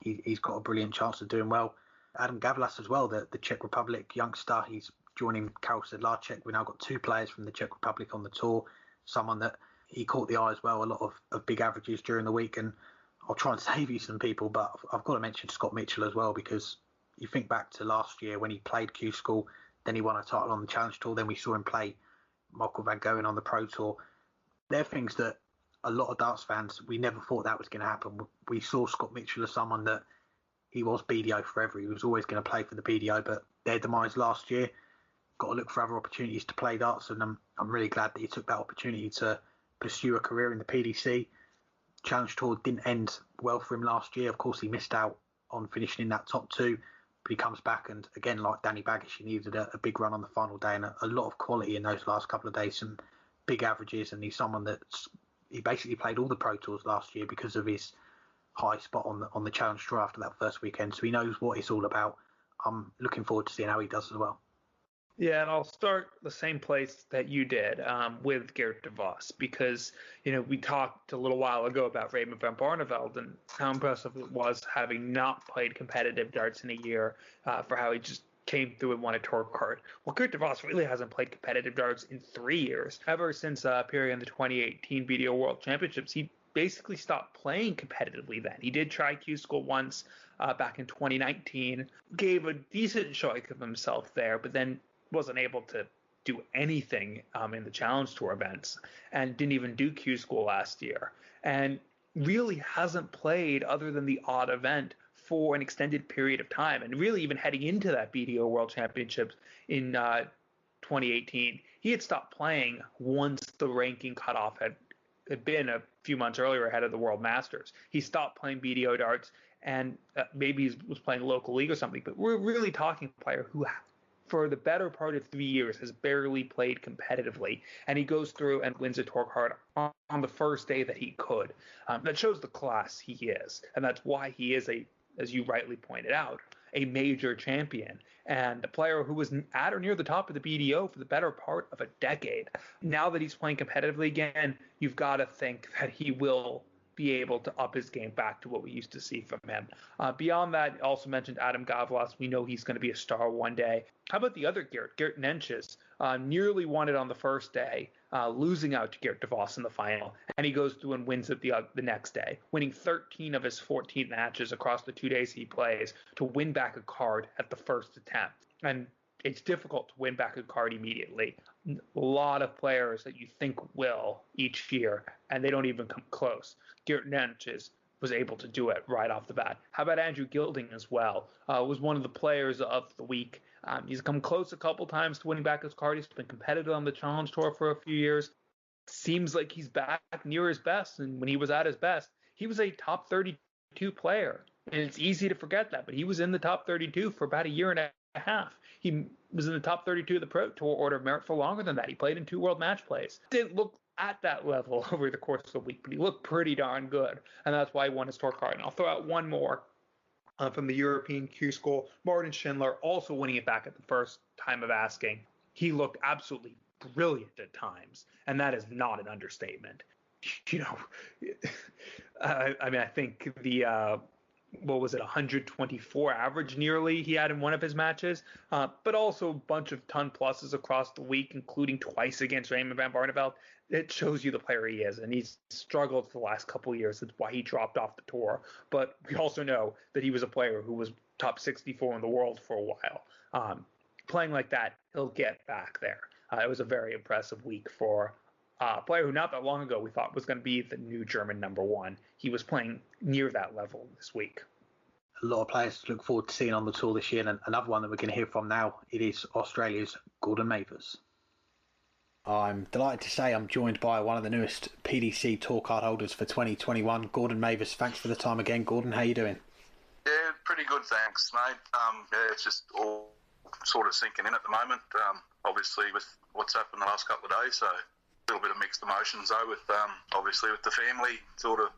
he's got a brilliant chance of doing well. Adam Gavlas as well, the Czech Republic youngster, he's joining Karel Sedlacek. We've now got 2 players from the Czech Republic on the tour. Someone that he caught the eye as well, a lot of big averages during the week. And I'll try and save you some people, but I've got to mention Scott Mitchell as well, because you think back to last year when he played Q School, then he won a title on the Challenge Tour, then we saw him play Michael Van Gogh on the Pro Tour. They're things that a lot of darts fans, we never thought that was going to happen. We saw Scott Mitchell as someone that he was BDO forever. He was always going to play for the BDO, but their demise last year, got to look for other opportunities to play darts, and I'm really glad that he took that opportunity to pursue a career in the PDC. Challenge Tour didn't end well for him last year. Of course, he missed out on finishing in that top 2, but he comes back, and again, like Danny Baggish, he needed a big run on the final day and a lot of quality in those last couple of days, some big averages, and he's someone he basically played all the Pro Tours last year because of his high spot on the Challenge Tour after that first weekend, so he knows what it's all about. I'm looking forward to seeing how he does as well. Yeah, and I'll start the same place that you did with Geert de Vos, because, we talked a little while ago about Raymond van Barneveld and how impressive it was having not played competitive darts in a year for how he just came through and won a tour card. Well, Geert de Vos really hasn't played competitive darts in 3 years. Ever since appearing in the 2018 BDO World Championships, he basically stopped playing competitively then. He did try Q School once back in 2019, gave a decent showing of himself there, but then wasn't able to do anything in the Challenge Tour events, and didn't even do Q School last year, and really hasn't played other than the odd event for an extended period of time. And really, even heading into that BDO World Championships in 2018, he had stopped playing once the ranking cutoff had been a few months earlier ahead of the World Masters. He stopped playing BDO darts, and maybe he was playing local league or something, but we're really talking a player who for the better part of 3 years has barely played competitively, and he goes through and wins a tour card on the first day that he could. That shows the class he is, and that's why he is as you rightly pointed out, a major champion and a player who was at or near the top of the BDO for the better part of a decade. Now that he's playing competitively again, you've got to think that he will be able to up his game back to what we used to see from him. Beyond that, also mentioned Adam Gavlas. We know he's going to be a star one day. How about the other Geert Nenches? Nearly won it on the first day, losing out to Geert de Vos in the final, and he goes through and wins it the next day, winning 13 of his 14 matches across the 2 days he plays to win back a card at the first attempt. And it's difficult to win back a card immediately. A lot of players that you think will each year, and they don't even come close. Geert Nenches was able to do it right off the bat. How about Andrew Gilding as well? Was one of the players of the week. He's come close a couple times to winning back his card. He's been competitive on the Challenge Tour for a few years. Seems like he's back near his best, and when he was at his best, he was a top 32 player. And it's easy to forget that, but he was in the top 32 for about a year and a half. He was in the top 32 of the Pro Tour Order of Merit for longer than that. He played in 2 World Match Plays. Didn't look at that level over the course of the week, but he looked pretty darn good, and that's why he won his tour card. And I'll throw out one more from the European Q School. Martin Schindler also winning it back at the first time of asking. He looked absolutely brilliant at times, and that is not an understatement. I think the 124 average nearly he had in one of his matches, but also a bunch of ton pluses across the week, including twice against Raymond van Barneveld. It shows you the player he is, and he's struggled for the last couple of years. That's why he dropped off the tour. But we also know that he was a player who was top 64 in the world for a while. Playing like that, he'll get back there. It was a very impressive week for a player who not that long ago we thought was going to be the new German number 1. He was playing near that level this week. A lot of players to look forward to seeing on the tour this year, and another one that we're going to hear from now, it is Australia's Gordon Mathers. I'm delighted to say I'm joined by one of the newest PDC tour card holders for 2021, Gordon Mathers. Thanks for the time again, Gordon. How are you doing? Yeah, pretty good, thanks, mate. It's just all sort of sinking in at the moment. Obviously, with what's happened the last couple of days, so a little bit of mixed emotions though. With obviously with the family sort of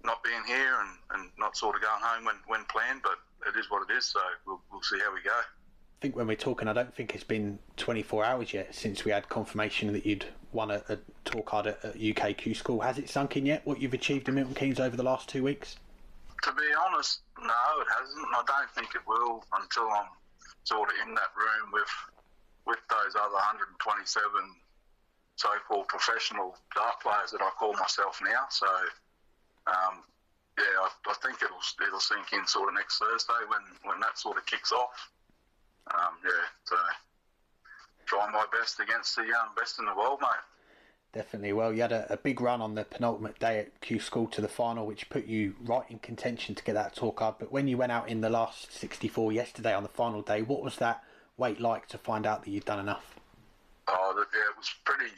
not being here and not sort of going home when planned, but it is what it is. So we'll see how we go. I think when we're talking, I don't think it's been 24 hours yet since we had confirmation that you'd won a tour card at UK Q School. Has it sunk in yet, what you've achieved in Milton Keynes over the last 2 weeks? To be honest, no, it hasn't. I don't think it will until I'm sort of in that room with those other 127 so-called professional dart players that I call myself now. So, I think it'll sink in sort of next Thursday when that sort of kicks off. So try my best against the best in the world, mate. Definitely. Well, you had a big run on the penultimate day at Q School to the final, which put you right in contention to get that tour card. But when you went out in the last 64 yesterday on the final day, what was that wait like to find out that you'd done enough? Oh, yeah, it was pretty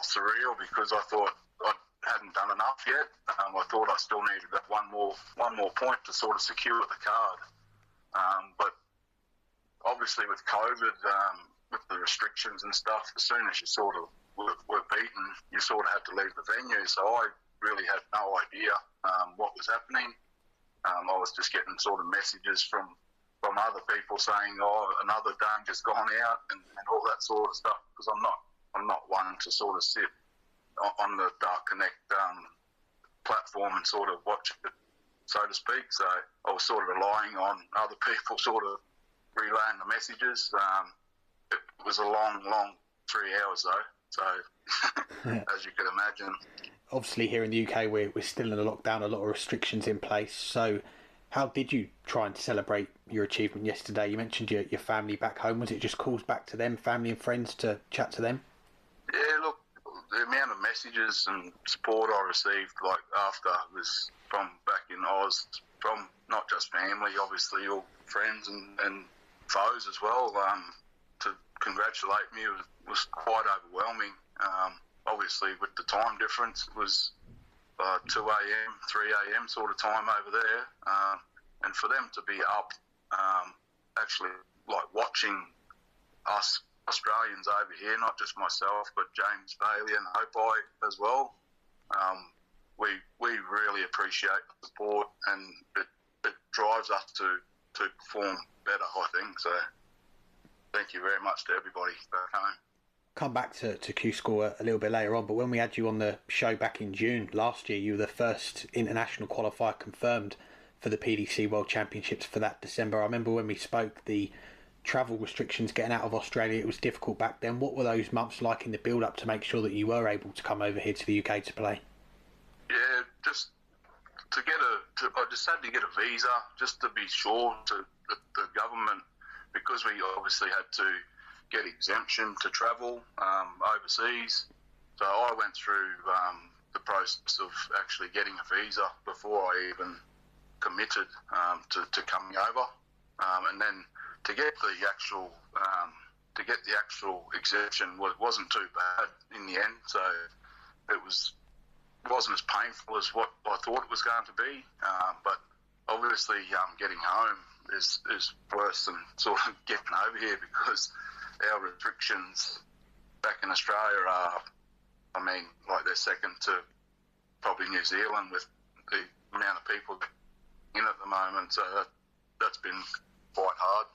surreal because I thought I hadn't done enough yet. I thought I still needed that one more point to sort of secure the card. But obviously with COVID, with the restrictions and stuff, as soon as you sort of were beaten, you sort of had to leave the venue. So I really had no idea what was happening. I was just getting sort of messages from other people saying, "Oh, another danger's gone out," and all that sort of stuff. Because I'm not one to sort of sit on the Dark Connect platform and sort of watch it, so to speak. So I was sort of relying on other people sort of relaying the messages. It was a long 3 hours though. So, as you could imagine. Obviously, here in the UK, we're still in a lockdown, a lot of restrictions in place. So, how did you try and celebrate your achievement yesterday? You mentioned your family back home. Was it just calls back to them, family and friends, to chat to them? Yeah, look, the amount of messages and support I received, like, after was from back in Oz, from not just family, obviously, all friends and foes as well, to congratulate me was quite overwhelming. Obviously, with the time difference, it was 2 a.m., 3 a.m. sort of time over there. And for them to be up, actually, like, watching us Australians over here, not just myself, but James Bailey and Hopi as well, we really appreciate the support, and it drives us to perform better, I think. So thank you very much to everybody back home. Come back to Q School a little bit later on, but when we had you on the show back in June last year, you were the first international qualifier confirmed for the PDC World Championships for that December. I remember when we spoke, the travel restrictions getting out of Australia, it was difficult back then. What were those months like in the build-up to make sure that you were able to come over here to the UK to play? Yeah, just to get I just had to get a visa just to be sure to the government, because we obviously had to get exemption to travel overseas. So I went through the process of actually getting a visa before I even committed to coming over, and then to get the actual exemption wasn't too bad in the end. So it wasn't as painful as what I thought it was going to be, but obviously getting home is worse than sort of getting over here, because our restrictions back in Australia are, I mean, like, they're second to probably New Zealand with the amount of people in at the moment. So that's been quite hard.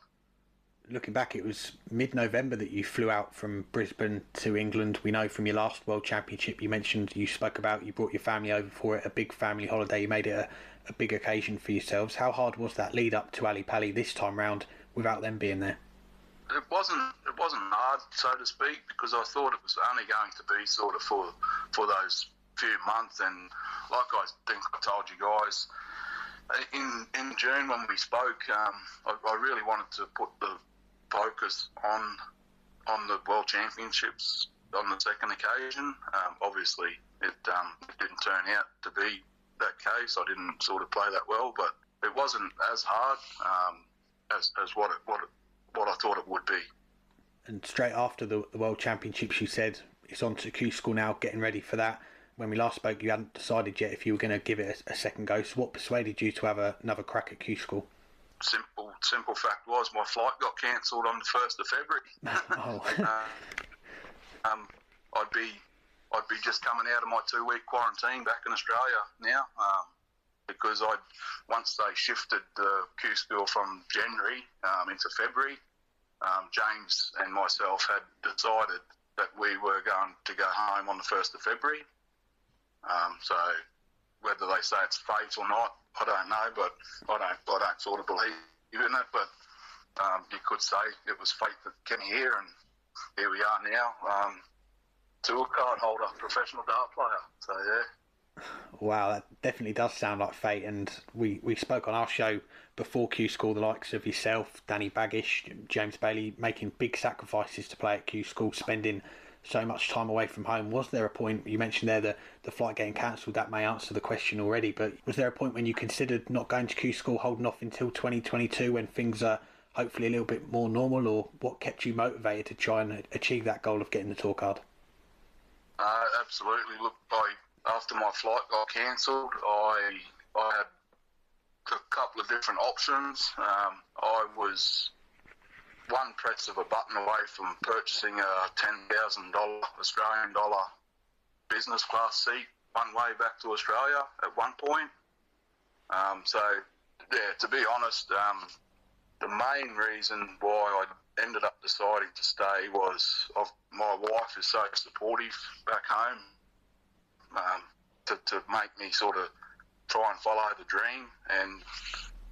Looking back, it was mid-November that you flew out from Brisbane to England. We know from your last World Championship, you mentioned you spoke about you brought your family over for it, a big family holiday. You made it a big occasion for yourselves. How hard was that lead up to Ali Pali this time round without them being there? It wasn't hard, so to speak, because I thought it was only going to be sort of for those few months. And like I think I told you guys in June when we spoke, I really wanted to put the focus on the World Championships on the second occasion. Obviously, it didn't turn out to be that case. I didn't sort of play that well, but it wasn't as hard as what I thought it would be. And straight after the World Championships, you said it's on to Q School now, getting ready for that. When we last spoke, you hadn't decided yet if you were going to give it a second go. So what persuaded you to have another crack at Q School? Simple fact was my flight got cancelled on the 1st of February. I'd be just coming out of my 2-week quarantine back in Australia now, because once they shifted the Q School from January into February, James and myself had decided that we were going to go home on the 1st of February. So whether they say it's fate or not, I don't know, but I don't sort of believe in it. But you could say it was fate that came here, and here we are now. Tour card holder, professional dart player. So yeah. Wow, that definitely does sound like fate. And we spoke on our show before Q School, the likes of yourself, Danny Baggish, James Bailey, making big sacrifices to play at Q School, spending so much time away from home. Was there a point, you mentioned there the flight getting cancelled, that may answer the question already, but was there a point when you considered not going to Q School, holding off until 2022 when things are hopefully a little bit more normal, or what kept you motivated to try and achieve that goal of getting the tour card? Absolutely. Look, after my flight got cancelled, I had a couple of different options. I was one press of a button away from purchasing a $10,000 Australian dollar business class seat one way back to Australia at one point. To be honest, the main reason why I ended up deciding to stay was my wife is so supportive back home to make me sort of try and follow the dream, and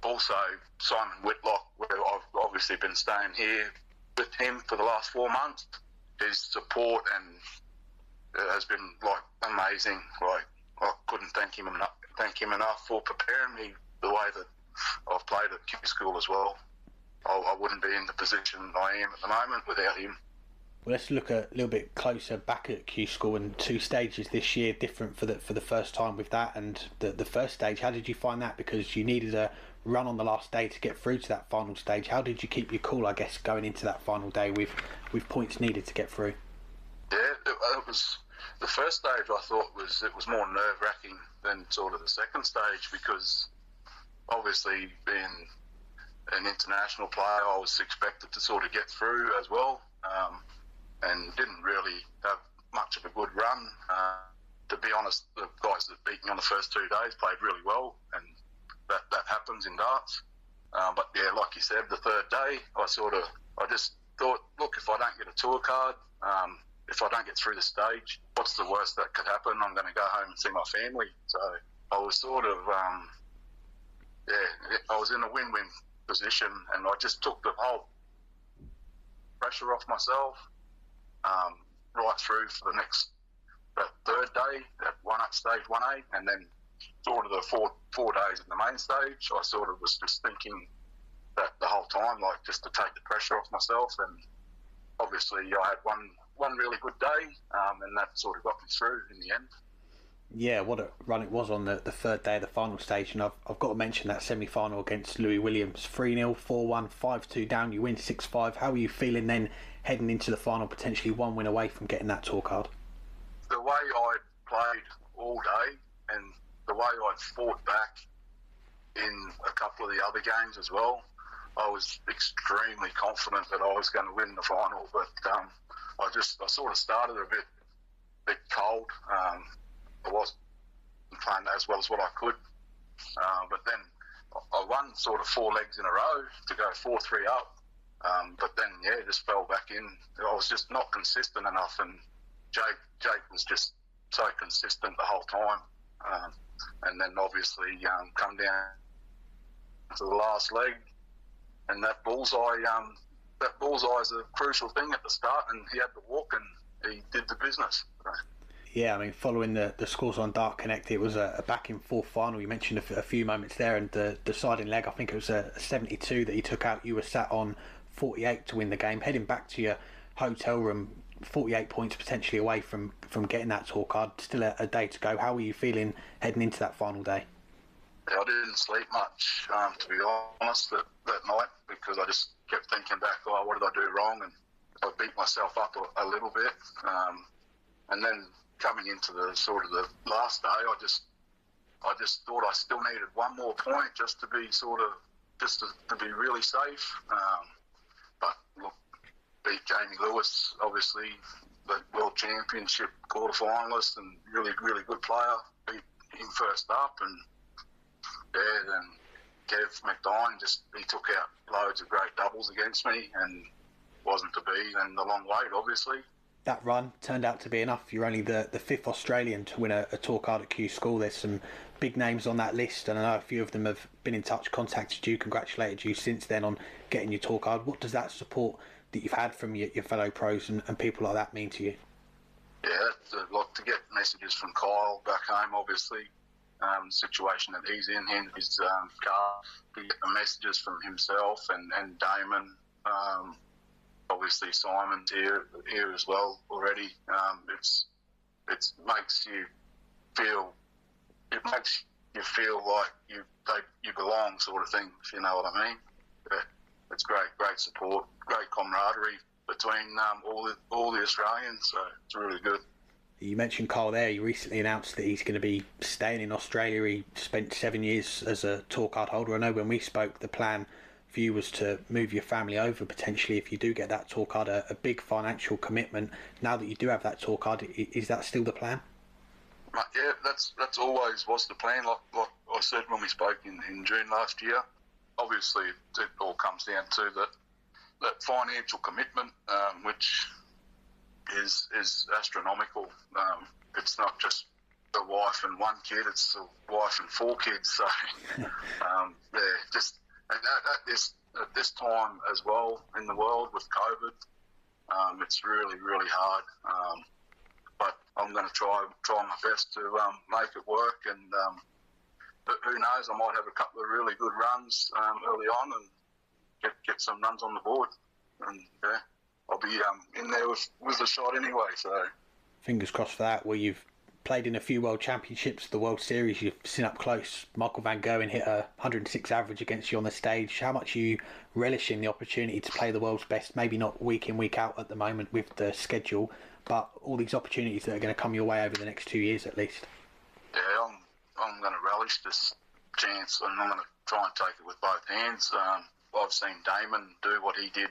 also Simon Whitlock, where I've obviously been staying here with him for the last 4 months. His support and has been amazing. I couldn't thank him enough for preparing me the way that I've played at Q School as well. I wouldn't be in the position I am at the moment without him. Well, let's look a little bit closer back at Q School, and 2 stages this year, different for the first time with that. And the first stage, how did you find that? Because you needed a run on the last day to get through to that final stage. How did you keep your cool, I guess, going into that final day with points needed to get through? Yeah, it was the first stage. I thought it was more nerve-wracking than sort of the second stage, because obviously being an international player, I was expected to sort of get through as well, and didn't really have much of a good run. To be honest, the guys that beat me on the first 2 days played really well, and that happens in darts. But yeah, like you said, the third day, I just thought, look, if I don't get a tour card, if I don't get through the stage, what's the worst that could happen? I'm going to go home and see my family. So I was sort of, I was in a win-win position, and I just took the whole pressure off myself right through for that third day, at stage 1A, and then sort of the four days in the main stage, I sort of was just thinking that the whole time, just to take the pressure off myself. And obviously I had one really good day, and that sort of got me through in the end. Yeah, what a run it was on the third day of the final stage. And I've got to mention that semi-final against Louis Williams, 3-0, 4-1, 5-2 down, you win 6-5. How were you feeling then heading into the final, potentially one win away from getting that tour card? The way I played all day and the way I fought back in a couple of the other games as well, I was extremely confident that I was going to win the final. But I sort of started a bit cold. I wasn't playing as well as what I could. But then I won sort of 4 legs in a row to go 4-3 up. But then, just fell back in. I was just not consistent enough, and Jake was just so consistent the whole time. And then obviously come down to the last leg, and that bullseye is a crucial thing at the start, and he had the walk and he did the business. Yeah, I mean, following the scores on Dart Connect, it was a back and forth final. You mentioned a few moments there, and the deciding leg, I think it was a 72 that he took out. You were sat on 48 to win the game, heading back to your hotel room, 48 points potentially away from getting that tour card. Still a day to go. How were you feeling heading into that final day? I didn't sleep much, to be honest, that night, because I just kept thinking back, what did I do wrong? And I beat myself up a little bit. And then coming into the sort of the last day, I just thought I still needed one more point just to be to be really safe. But look, beat Jamie Lewis, obviously the World Championship quarterfinalist and really, really good player. Beat him first up, and then Kev McDine he took out loads of great doubles against me, and wasn't to be. And the long wait, obviously. That run turned out to be enough. You're only the 5th Australian to win a tour card at Q School. There's some big names on that list, and I know a few of them have been in touch, contacted you, congratulated you since then on getting your tour card. What does that support that you've had from your fellow pros and people like that mean to you? Yeah, to get messages from Kyle back home, obviously, the situation that he's in, his car. We get the messages from himself and Damon. Obviously, Simon's here as well already. It makes you feel like you belong, sort of thing, if you know what I mean. Yeah, it's great support, great camaraderie between all the Australians, so it's really good. You mentioned Kyle there. He recently announced that he's going to be staying in Australia. He spent 7 years as a tour card holder. I know when we spoke, the plan for you was to move your family over potentially if you do get that tour card, a big financial commitment. Now that you do have that tour card, is that still the plan? Yeah, that's always was the plan. Like I said when we spoke in June last year, obviously it all comes down to that financial commitment, which is astronomical. It's not just a wife and one kid; it's a wife and 4 kids. So, just at this time as well in the world with COVID, it's really hard. But I'm going to try my best to make it work, and who knows? I might have a couple of really good runs early on and get some runs on the board, and yeah. I'll be in there with a shot anyway, so... Fingers crossed for that. Well, you've played in a few World Championships, the World Series, you've seen up close. Michael van Gerwen hit a 106 average against you on the stage. How much are you relishing the opportunity to play the world's best? Maybe not week in, week out at the moment with the schedule, but all these opportunities that are going to come your way over the next 2 years at least. Yeah, I'm going to relish this chance, and I'm going to try and take it with both hands. I've seen Damon do what he did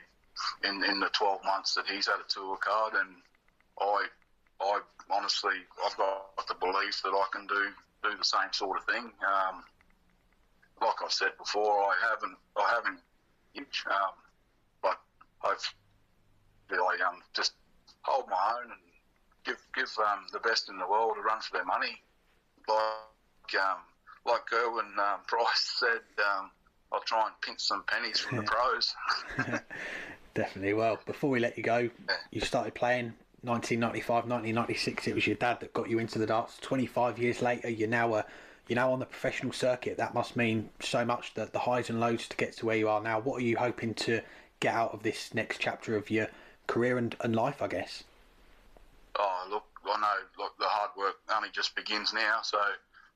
in the 12 months that he's had a tour card, and I honestly, I've got the belief that I can do the same sort of thing. Like I said before, I haven't, but hopefully I just hold my own and give the best in the world a run for their money. Like Gerwin Price said, I'll try and pinch some pennies from the pros. Definitely. Well, before we let you go, you started playing 1995, 1996. It was your dad that got you into the darts. 25 years later, you're now on the professional circuit. That must mean so much, the highs and lows to get to where you are now. What are you hoping to get out of this next chapter of your career and life, I guess? Oh, look, I know the hard work only just begins now, so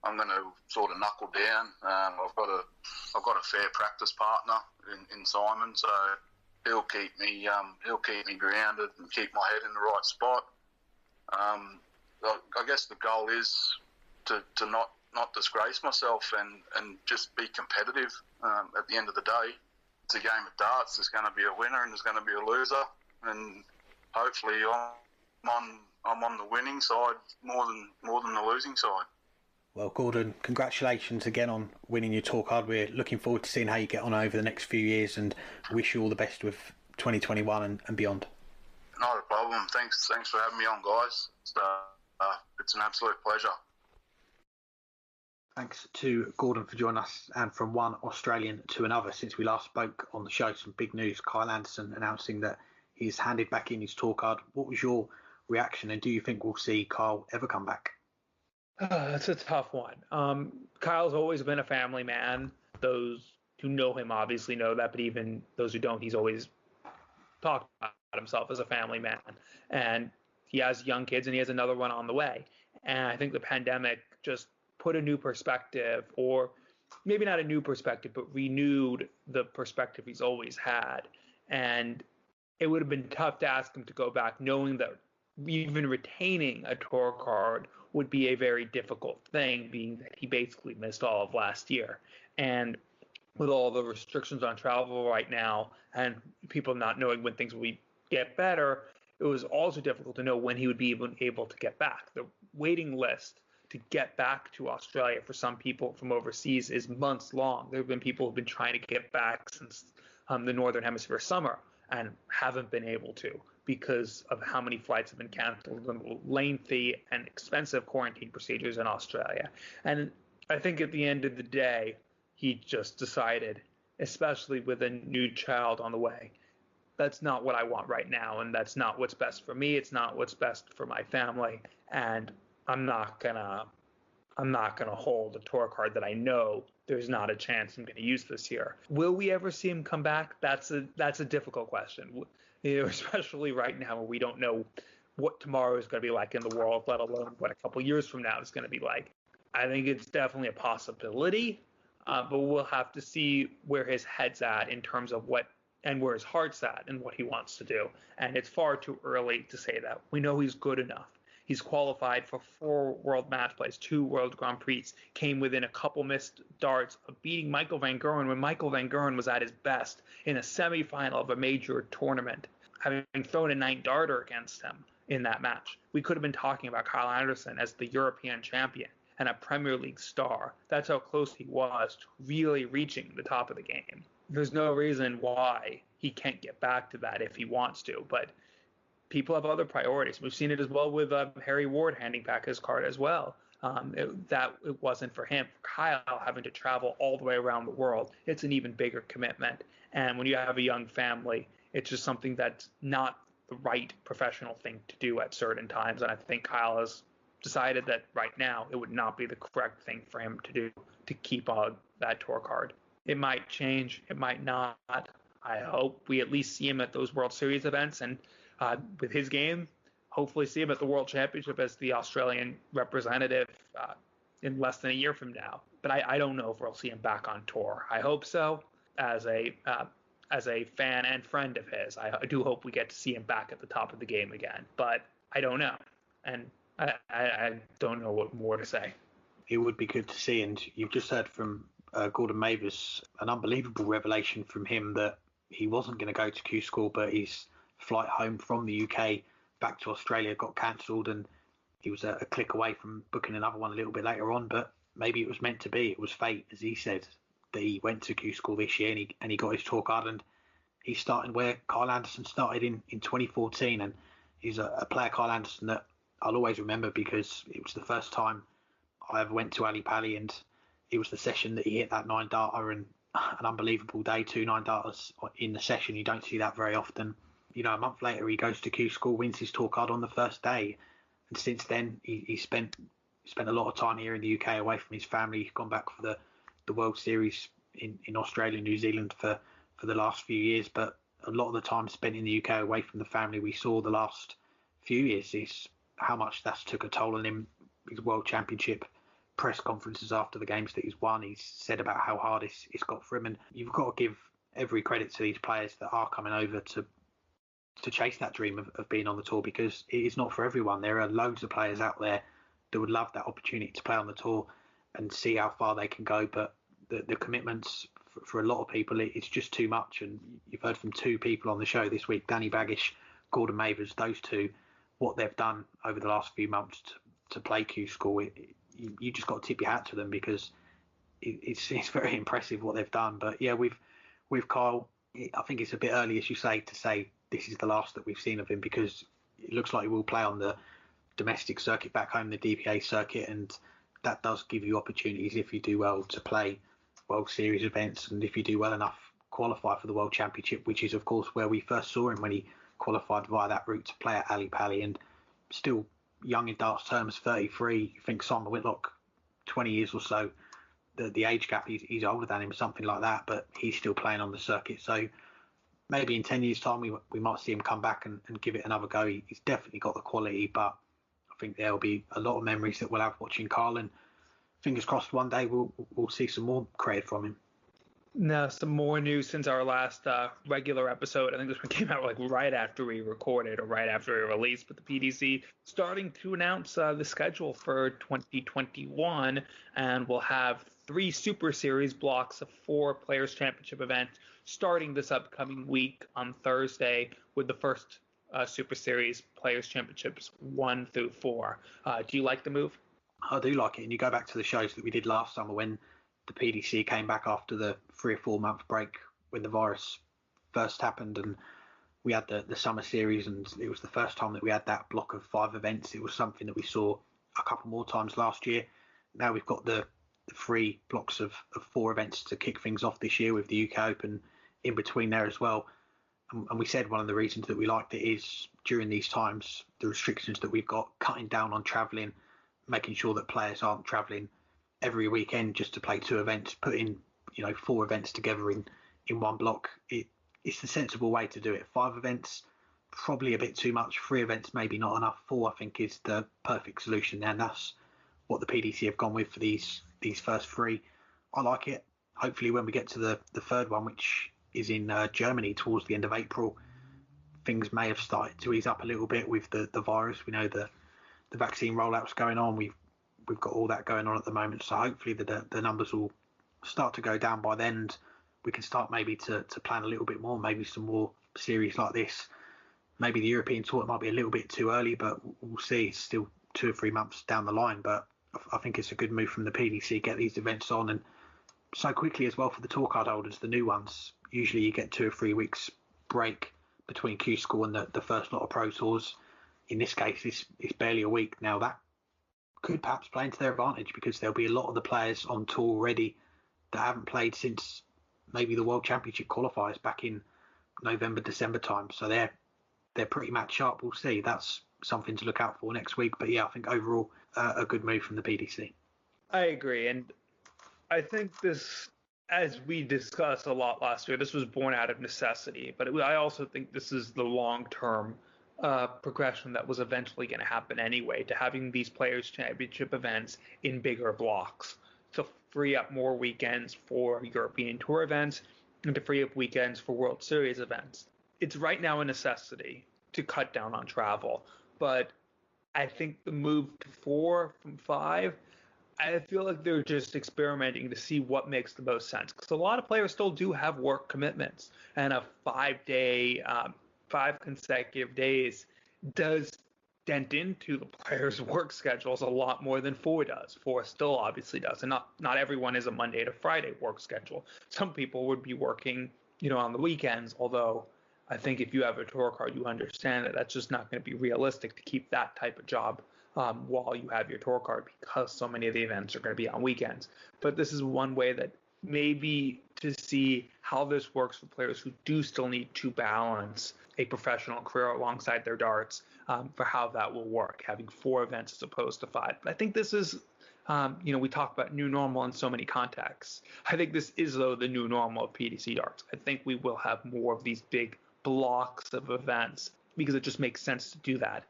I'm going to sort of knuckle down. I've got a fair practice partner in Simon, so he'll keep me grounded and keep my head in the right spot. I guess the goal is to not disgrace myself and just be competitive. At the end of the day, it's a game of darts. There's going to be a winner and there's going to be a loser, and hopefully I'm on the winning side more than the losing side. Well, Gordon, congratulations again on winning your tour card. We're looking forward to seeing how you get on over the next few years, and wish you all the best with 2021 and beyond. Not a problem. Thanks for having me on, guys. It's an absolute pleasure. Thanks to Gordon for joining us, and from one Australian to another since we last spoke on the show, some big news. Kyle Anderson announcing that he's handed back in his tour card. What was your reaction, and do you think we'll see Kyle ever come back? It's a tough one. Kyle's always been a family man. Those who know him obviously know that, but even those who don't, he's always talked about himself as a family man. And he has young kids, and he has another one on the way. And I think the pandemic just put a new perspective, or maybe not a new perspective, but renewed the perspective he's always had. And it would have been tough to ask him to go back, knowing that even retaining a tour card would be a very difficult thing, being that he basically missed all of last year. And with all the restrictions on travel right now, and people not knowing when things will get better, it was also difficult to know when he would be able to get back. The waiting list to get back to Australia for some people from overseas is months long. There have been people who've been trying to get back since the Northern Hemisphere summer and haven't been able to, because of how many flights have been canceled and lengthy and expensive quarantine procedures in Australia. And I think at the end of the day, he just decided, especially with a new child on the way, that's not what I want right now, and that's not what's best for me. It's not what's best for my family. And I'm not gonna hold a tour card that I know there's not a chance I'm going to use this year. Will we ever see him come back? That's a difficult question, especially right now when we don't know what tomorrow is going to be like in the world, let alone what a couple years from now is going to be like. I think it's definitely a possibility, but we'll have to see where his head's at in terms of and where his heart's at and what he wants to do. And it's far too early to say that. We know he's good enough. He's qualified for 4 world match plays, 2 world Grand Prix, came within a couple missed darts of beating Michael van Gerwen when Michael van Gerwen was at his best in a semifinal of a major tournament, having thrown a 9-darter against him in that match. We could have been talking about Kyle Anderson as the European champion and a Premier League star. That's how close he was to really reaching the top of the game. There's no reason why he can't get back to that if he wants to, but people have other priorities. We've seen it as well with Harry Ward handing back his card as well. It wasn't for him. For Kyle having to travel all the way around the world, it's an even bigger commitment. And when you have a young family, it's just something that's not the right professional thing to do at certain times. And I think Kyle has decided that right now it would not be the correct thing for him to do to keep on that tour card. It might change. It might not. I hope we at least see him at those World Series events and with his game, hopefully see him at the World Championship as the Australian representative in less than a year from now. But I don't know if we'll see him back on tour. I hope so. As a fan and friend of his, I do hope we get to see him back at the top of the game again. But I don't know, and I don't know what more to say. It would be good to see, and you've just heard from Gordon Mavis, an unbelievable revelation from him that he wasn't going to go to Q School, but his flight home from the UK back to Australia got cancelled, and he was a click away from booking another one a little bit later on. But maybe it was meant to be. It was fate, as he said, that he went to Q School this year and he got his tour card, and he's starting where Kyle Anderson started in 2014. And he's a player, Kyle Anderson, that I'll always remember because it was the first time I ever went to Ali Pali, and it was the session that he hit that 9-darter, and an unbelievable day, 2 9-darters in the session. You don't see that very often. A month later, he goes to Q School, wins his tour card on the first day. And since then, he spent a lot of time here in the UK away from his family. He's gone back for the World Series in Australia and New Zealand for the last few years. But a lot of the time spent in the UK away from the family we saw the last few years is how much that's took a toll on him. His World Championship press conferences after the games that he's won, he's said about how hard it's got for him. And you've got to give every credit to these players that are coming over to chase that dream of being on the tour, because it is not for everyone. There are loads of players out there that would love that opportunity to play on the tour and see how far they can go, but the commitments for a lot of people, it's just too much. And you've heard from 2 people on the show this week, Danny Baggish, Gordon Mavis, those 2, what they've done over the last few months to play Q School. You just got to tip your hat to them, because it's very impressive what they've done. But yeah, with Kyle, I think it's a bit early, as you say, to say this is the last that we've seen of him, because it looks like he will play on the domestic circuit back home, the DPA circuit, and that does give you opportunities, if you do well, to play World Series events, and if you do well enough, qualify for the World Championship, which is of course where we first saw him when he qualified via that route to play at Ali Pali. And still young in darts terms, 33. You think Simon Whitlock, 20 years or so, the age gap, he's older than him, something like that, but he's still playing on the circuit. So maybe in 10 years' time, we might see him come back and give it another go. He's definitely got the quality, but I think there'll be a lot of memories that we'll have watching Kyle, and fingers crossed one day we'll see some more credit from him. Now, some more news since our last regular episode. I think this one came out right after we recorded or right after we released, but the PDC starting to announce the schedule for 2021, and we'll have 3 Super Series blocks of 4 Players Championship events starting this upcoming week on Thursday, with the first Super Series Players Championships 1 through 4. Do you like the move? I do like it. And you go back to the shows that we did last summer when the PDC came back after the 3 or 4 month break when the virus first happened, and we had the summer series, and it was the first time that we had that block of 5 events. It was something that we saw a couple more times last year. Now we've got the 3 blocks of 4 events to kick things off this year, with the UK Open in between there as well. And we said one of the reasons that we liked it is during these times, the restrictions that we've got, cutting down on travelling, making sure that players aren't travelling every weekend just to play 2 events, putting 4 events together in one block. It's the sensible way to do it. 5 events, probably a bit too much. 3 events, maybe not enough. 4, I think, is the perfect solution, and that's what the PDC have gone with for these first 3. I like it. Hopefully, when we get to the third one, which is in Germany towards the end of April, things may have started to ease up a little bit with the virus. We know the vaccine rollout's going on. We've got all that going on at the moment. So hopefully the numbers will start to go down by then. And we can start maybe to plan a little bit more, maybe some more series like this. Maybe the European tour might be a little bit too early, but we'll see. It's still 2 or 3 months down the line. But I think it's a good move from the PDC, get these events on, and so quickly as well for the tour card holders, the new ones. Usually you get 2 or 3 weeks break between Q School and the first lot of Pro Tours. In this case, it's barely a week. Now that could perhaps play into their advantage because there'll be a lot of the players on tour already that haven't played since maybe the World Championship qualifiers back in November, December time. So they're pretty match sharp. We'll see. That's something to look out for next week. But yeah, I think overall a good move from the PDC. I agree. And I think this, as we discussed a lot last year, this was born out of necessity. But I also think this is the long-term progression that was eventually going to happen anyway, to having these Players' Championship events in bigger blocks to free up more weekends for European Tour events and to free up weekends for World Series events. It's right now a necessity to cut down on travel. But I think the move to 4 from 5, I feel like they're just experimenting to see what makes the most sense. Because a lot of players still do have work commitments, and a 5-day, 5 consecutive days does dent into the players' work schedules a lot more than 4 does. 4 still obviously does, and not everyone is a Monday to Friday work schedule. Some people would be working, on the weekends, although I think if you have a tour card, you understand that that's just not going to be realistic to keep that type of job while you have your tour card, because so many of the events are going to be on weekends. But this is one way that maybe to see how this works for players who do still need to balance a professional career alongside their darts, for how that will work, having 4 events as opposed to 5. But I think this is, we talk about new normal in so many contexts. I think this is, though, the new normal of PDC darts. I think we will have more of these big blocks of events because it just makes sense to do that.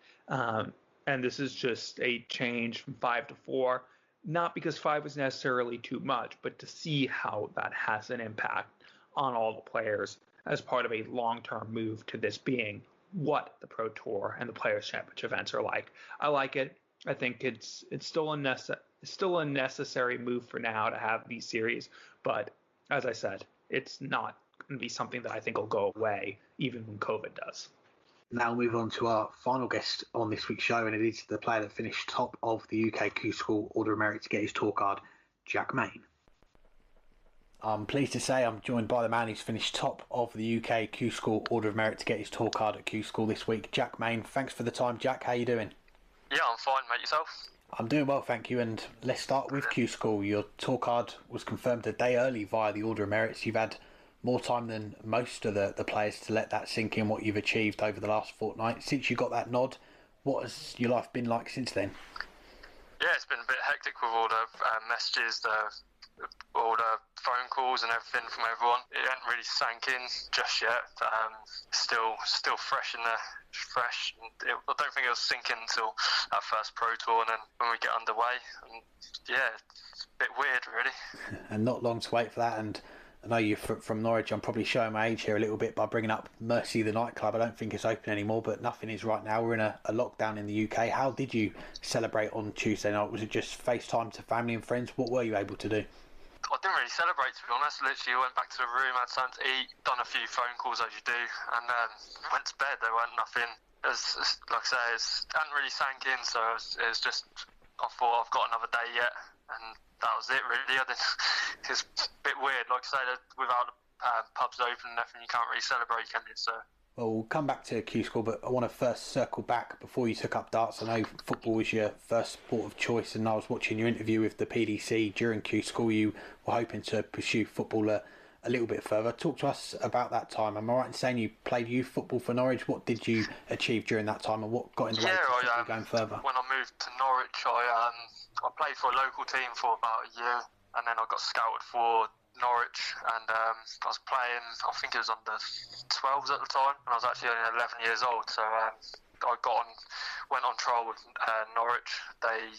And this is just a change from 5 to 4, not because 5 is necessarily too much, but to see how that has an impact on all the players as part of a long-term move to this being what the Pro Tour and the Players' Championship events are like. I like it. I think it's still a necessary move for now to have these series, but as I said, it's not going to be something that I think will go away even when COVID does. Now we'll move on to our final guest on this week's show, and it is the player that finished top of the UK Q School Order of Merit to get his tour card, Jack Main. I'm pleased to say I'm joined by the man who's finished top of the UK Q School Order of Merit to get his tour card at Q School this week, Jack Main. Thanks for the time, Jack. How you doing? Yeah, I'm fine, mate. Yourself? I'm doing well, thank you. And let's start with Q School. Your tour card was confirmed a day early via the Order of Merits. You've had more time than most of the players to let that sink in, what you've achieved over the last fortnight. Since you got that nod, what has your life been like since then? Yeah, it's been a bit hectic with all the messages, all the phone calls and everything from everyone. It hasn't really sank in just yet. Still fresh in the fresh. I don't think it'll sink in until that first Pro Tour, and then when we get underway. And yeah, it's a bit weird, really. And not long to wait for that. And I know you're from Norwich. I'm probably showing my age here a little bit by bringing up Mercy, the nightclub. I don't think it's open anymore, but nothing is right now. We're in a lockdown in the UK. How did you celebrate on Tuesday night? Was it just FaceTime to family and friends? What were you able to do? I didn't really celebrate, to be honest. Literally went back to the room, had something to eat, done a few phone calls as you do, and went to bed. There weren't nothing. Like I say, it hadn't really sank in, so it was just, I thought I've got another day yet, and that was it really. It's a bit weird, like I say, that without pubs open and everything, you can't really celebrate, can you? So. Well, we'll come back to Q School, but I want to first circle back before you took up darts. I know football was your first sport of choice, and I was watching your interview with the PDC during Q School. You were hoping to pursue football a little bit further. Talk to us about that time. Am I right in saying you played youth football for Norwich? What did you achieve during that time, and what got in the way to you going further? When I moved to Norwich, I played for a local team for about a year, and then I got scouted for Norwich, and I was playing, I think it was under 12s at the time, and I was actually only 11 years old, so I went on trial with Norwich. They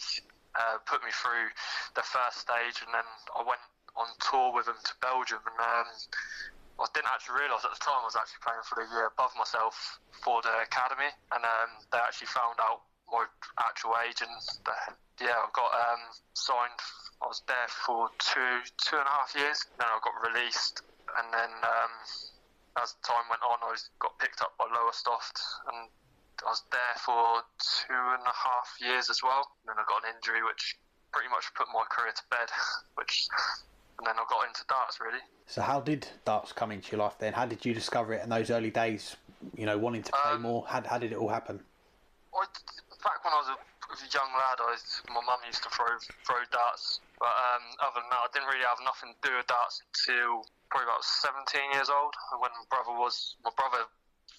put me through the first stage, and then I went on tour with them to Belgium, and I didn't actually realise at the time I was actually playing for the year above myself for the academy, and they actually found out my actual age, and I got signed. I was there for two and a half years, then I got released, and then as time went on I got picked up by Lowestoft, and I was there for 2.5 years as well, and then I got an injury which pretty much put my career to bed, and then I got into darts, really. So how did darts come into your life then? How did you discover it in those early days, wanting to play more? How did it all happen? Back when I was a young lad, my mum used to throw darts, but other than that I didn't really have nothing to do with darts until probably about 17 years old, when my brother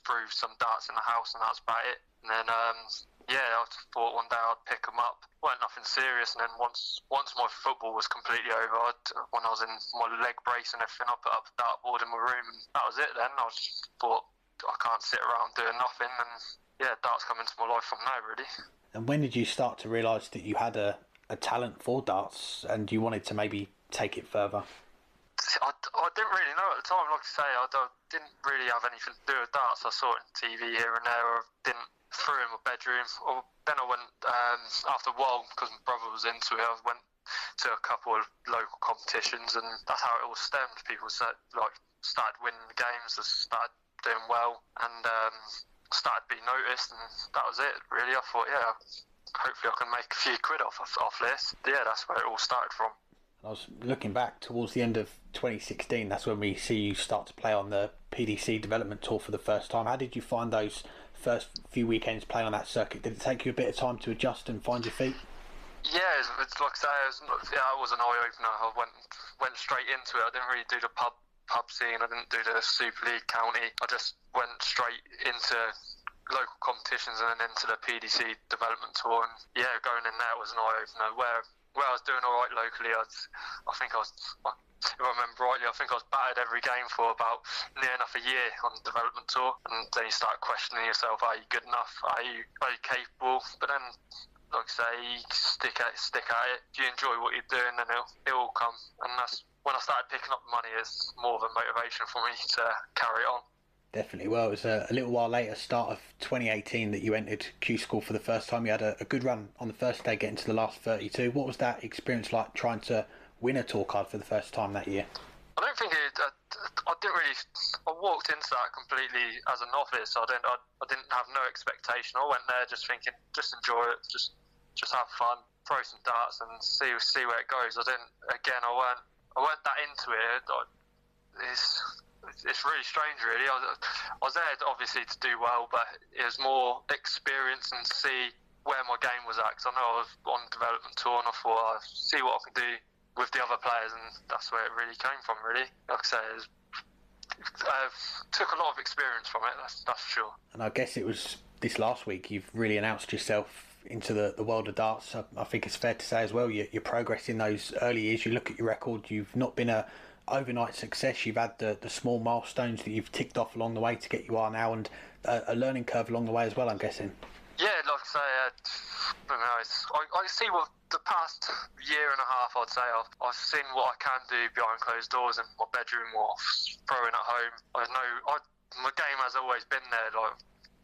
threw some darts in the house, and that's about it. And then I thought one day I'd pick them up. Weren't nothing serious, and then once my football was completely over, when I was in my leg brace and everything, I put up a dartboard in my room, and that was it then. I just thought, I can't sit around doing nothing, and darts come into my life from there, really. And when did you start to realise that you had a talent for darts, and you wanted to maybe take it further? I didn't really know at the time. Like I say, I didn't really have anything to do with darts. I saw it on TV here and there, or didn't throw in my bedroom. Then I went, after a while, because my brother was into it, I went to a couple of local competitions, and that's how it all stemmed. People started winning the games, they started doing well, and started being noticed, and that was it, really. I thought, hopefully I can make a few quid off this. That's where it all started from. I was looking back towards the end of 2016, that's when we see you start to play on the PDC development tour for the first time. How did you find those first few weekends playing on that circuit? Did it take you a bit of time to adjust and find your feet? Yeah, it's like I say, it was an eye-opener. I went straight into it. I didn't really do the pub scene, I didn't do the Super League county. I just went straight into local competitions and then into the PDC development tour, and going in there was an eye-opener. Where I was doing all right locally, if I remember rightly, I think I was battered every game for about near enough a year on the development tour, and then you start questioning yourself: are you good enough? Are you capable? But then, like I say, you stick at it. If you enjoy what you're doing, then it will come. And that's when I started picking up the money. It's more of a motivation for me to carry on. Definitely. Well, it was a little while later, start of 2018, that you entered Q School for the first time. You had a good run on the first day, getting to the last 32. What was that experience like, trying to win a tour card for the first time that year? I don't think I didn't really. I walked into that completely as a novice. I didn't have no expectation. I went there just thinking, just enjoy it, just have fun, throw some darts, and see where it goes. I weren't that into it. It's really strange, really. I was there obviously to do well, but it was more experience and see where my game was at. Because I know I was on development tour, and I thought I'd see what I can do with the other players, and that's where it really came from, really. Like I say, I took a lot of experience from it, that's for sure. And I guess it was this last week you've really announced yourself into the world of darts. I think it's fair to say as well, your progress in those early years, you look at your record, you've not been a overnight success. You've had the small milestones that you've ticked off along the way to get you are now, and a learning curve along the way as well, I'm guessing. Yeah, like I say, I see what the past year and a half, I'd say, I've seen what I can do behind closed doors in my bedroom or throwing at home. I know my game has always been there,